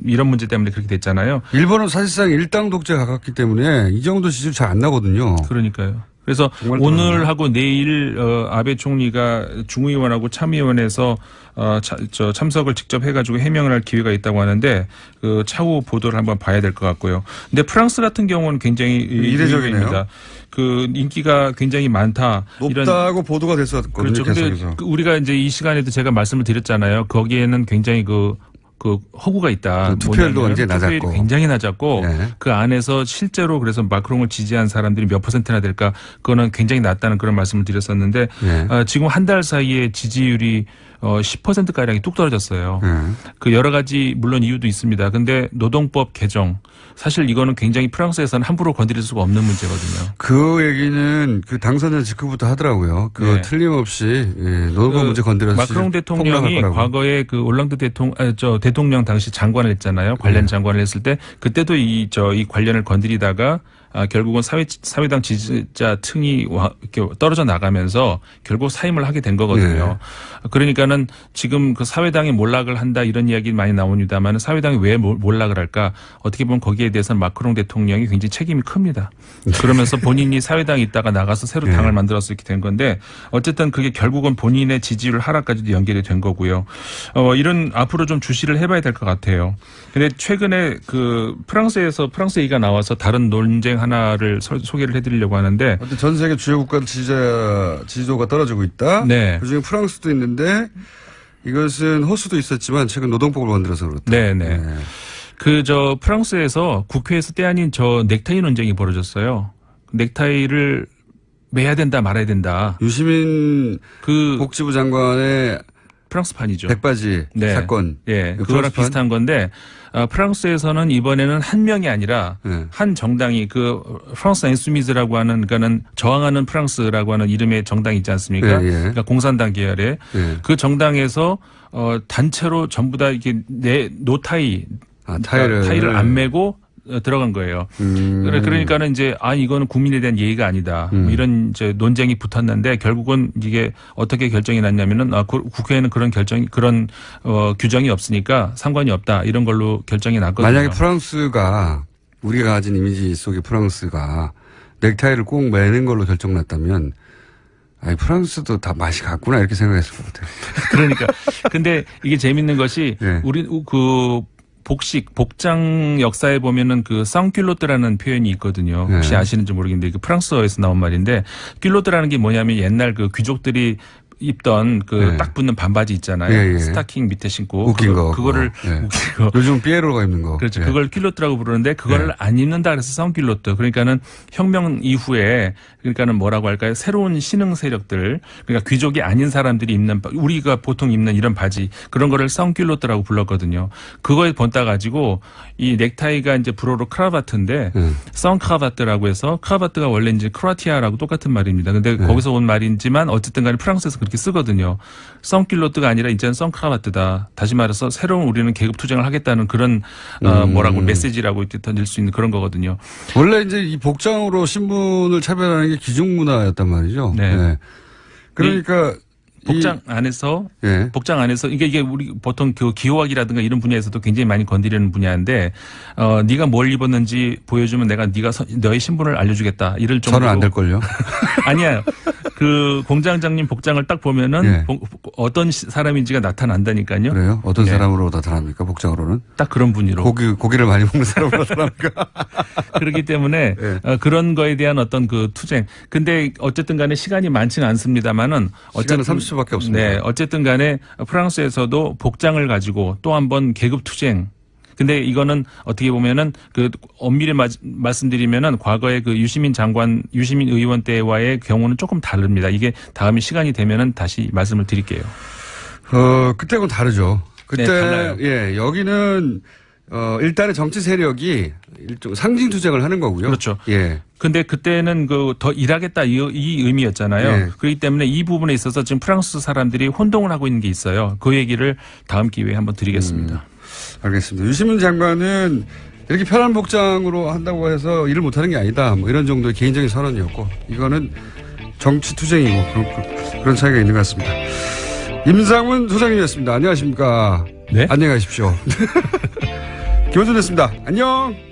이런 문제 때문에 그렇게 됐잖아요. 일본은 사실상 일당 독재에 가깝기 때문에 이 정도 지지율 잘 안 나거든요. 그러니까요. 그래서 오늘하고 내일 아베 총리가 중의원하고 참의원에서 참석을 직접 해가지고 해명을 할 기회가 있다고 하는데 그 차후 보도를 한번 봐야 될 것 같고요. 근데 프랑스 같은 경우는 굉장히 이례적이네요. 그 인기가 굉장히 많다. 높다고 보도가 됐었거든요. 그렇죠. 근데 우리가 이제 이 시간에도 제가 말씀을 드렸잖아요. 거기에는 굉장히 그 허구가 있다. 투표율도 굉장히 낮았고 네. 그 안에서 실제로 그래서 마크롱을 지지한 사람들이 몇 %나 될까 그거는 굉장히 낮다는 그런 말씀을 드렸었는데 네. 지금 한 달 사이에 지지율이 10%가량이 뚝 떨어졌어요. 그 여러 가지 물론 이유도 있습니다. 근데 노동법 개정 사실 이거는 굉장히 프랑스에서는 함부로 건드릴 수가 없는 문제거든요. 그 얘기는 그 당선자 직후부터 하더라고요. 네. 틀림없이 노동법 문제 건드려서 마크롱 대통령이 과거에 그 올랑드 대통령 당시 장관을 했잖아요. 관련 장관을 했을 때 그때도 이 관련을 건드리다가 결국은 사회당 지지자 층이 이렇게 떨어져 나가면서 결국 사임을 하게 된 거거든요. 네. 그러니까는 지금 그 사회당이 몰락을 한다 이런 이야기 많이 나옵니다만 사회당이 왜 몰락을 할까? 어떻게 보면 거기에 대해서는 마크롱 대통령이 굉장히 책임이 큽니다. 그러면서 본인이 사회당에 있다가 나가서 새로 당을 만들어서 이렇게 된 건데 어쨌든 그게 결국은 본인의 지지율 하락까지도 연결이 된 거고요. 이런 앞으로 좀 주시를 해봐야 될 것 같아요. 근데 최근에 그 프랑스 얘기가 나와서 다른 논쟁 하나를 소개를 해드리려고 하는데. 전 세계 주요 국가 지지도가 떨어지고 있다. 네. 그중에 프랑스도 있는데 이것은 호수도 있었지만 최근 노동법을 만들어서 그렇다. 네네. 네. 프랑스에서 국회에서 때 아닌 넥타이 논쟁이 벌어졌어요. 넥타이를 매야 된다 말아야 된다. 유시민 복지부 장관의 프랑스판이죠. 백바지 네. 사건. 예. 그거랑 비슷한 건데 프랑스에서는 이번에는 한 명이 아니라 한 정당이 프랑스 인수미즈라고 하는 그러니까는 저항하는 프랑스라고 하는 이름의 정당이 있지 않습니까? 그러니까 공산당 계열의 그 정당에서 단체로 전부 다 이렇게 노타이 타이를 안 메고 들어간 거예요. 그러니까는 이제 이거는 국민에 대한 예의가 아니다. 뭐 이런 이제 논쟁이 붙었는데 결국은 이게 어떻게 결정이 났냐면은 국회에는 그런 규정이 없으니까 상관이 없다 이런 걸로 결정이 났거든요. 만약에 프랑스가 우리가 가진 이미지 속의 프랑스가 넥타이를 꼭 매는 걸로 결정났다면 프랑스도 다 맛이 같구나 이렇게 생각했을 것 같아요. 그러니까 근데 이게 재밌는 것이 우리 복장 역사에 보면은 쌍큘로트라는 표현이 있거든요. 혹시 아시는지 모르겠는데 프랑스어에서 나온 말인데 큘로트라는 게 뭐냐면 옛날 귀족들이 입던 딱 붙는 반바지 있잖아요. 스타킹 밑에 신고. 웃긴 거. 그거를 웃긴 거. 요즘 삐에로가 입는 거. 그렇죠. 그걸 큘로트라고 부르는데 그거를 안 입는다 그래서 쌍큘로트. 그러니까는 혁명 이후에 그러니까는 뭐라고 할까요? 새로운 신흥 세력들 그러니까 귀족이 아닌 사람들이 입는 우리가 보통 입는 이런 바지 그런 거를 쌍큘로트라고 불렀거든요. 그거에 본따 가지고 이 넥타이가 이제 불어로 크라바트인데 쌍크라바트라고 해서 크라바트가 원래 이제 크로아티아라고 똑같은 말입니다. 근데 거기서 온 말이지만 어쨌든 간에 프랑스에서 그렇게 쓰거든요. 썬킬로트가 아니라 이제는 썬크라바트다. 다시 말해서 새로운 우리는 계급 투쟁을 하겠다는 그런 메시지라고 던질 수 있는 그런 거거든요. 원래 이제 이 복장으로 신분을 차별하는 게 귀족 문화였단 말이죠. 네. 그러니까 복장 안에서 이게 우리 보통 기호학이라든가 이런 분야에서도 굉장히 많이 건드리는 분야인데 네가 뭘 입었는지 보여주면 내가 너의 신분을 알려주겠다. 이럴 정도로. 저는 안 될 걸요. 아니야. 공장장님 복장을 딱 보면은 어떤 사람인지가 나타난다니까요. 그래요? 어떤 사람으로 나타납니까? 복장으로는? 딱 그런 분이로. 고기를 많이 먹는 사람으로 나타납니까? 그렇기 때문에 그런 거에 대한 어떤 투쟁. 근데 어쨌든 간에 시간이 많지는 않습니다만은 시간은 30초밖에 없습니다. 네. 어쨌든 간에 프랑스에서도 복장을 가지고 또 한 번 계급 투쟁. 근데 이거는 어떻게 보면은 엄밀히 말씀드리면은 과거에 유시민 의원 때와의 경우는 조금 다릅니다. 이게 다음에 시간이 되면은 다시 말씀을 드릴게요. 그때하고는 다르죠. 그때 달라요. 여기는 일단의 정치 세력이 일종 상징 투쟁을 하는 거고요. 그렇죠. 근데 그때는 더 일하겠다 이 의미였잖아요. 그렇기 때문에 이 부분에 있어서 지금 프랑스 사람들이 혼동을 하고 있는 게 있어요. 그 얘기를 다음 기회에 한번 드리겠습니다. 알겠습니다. 유시민 장관은 이렇게 편한 복장으로 한다고 해서 일을 못하는 게 아니다. 뭐 이런 정도의 개인적인 선언이었고 이거는 정치 투쟁이고 그런 차이가 있는 것 같습니다. 임상훈 소장님이었습니다. 안녕하십니까? 네. 안녕히 가십시오. 김원준이었습니다. 안녕.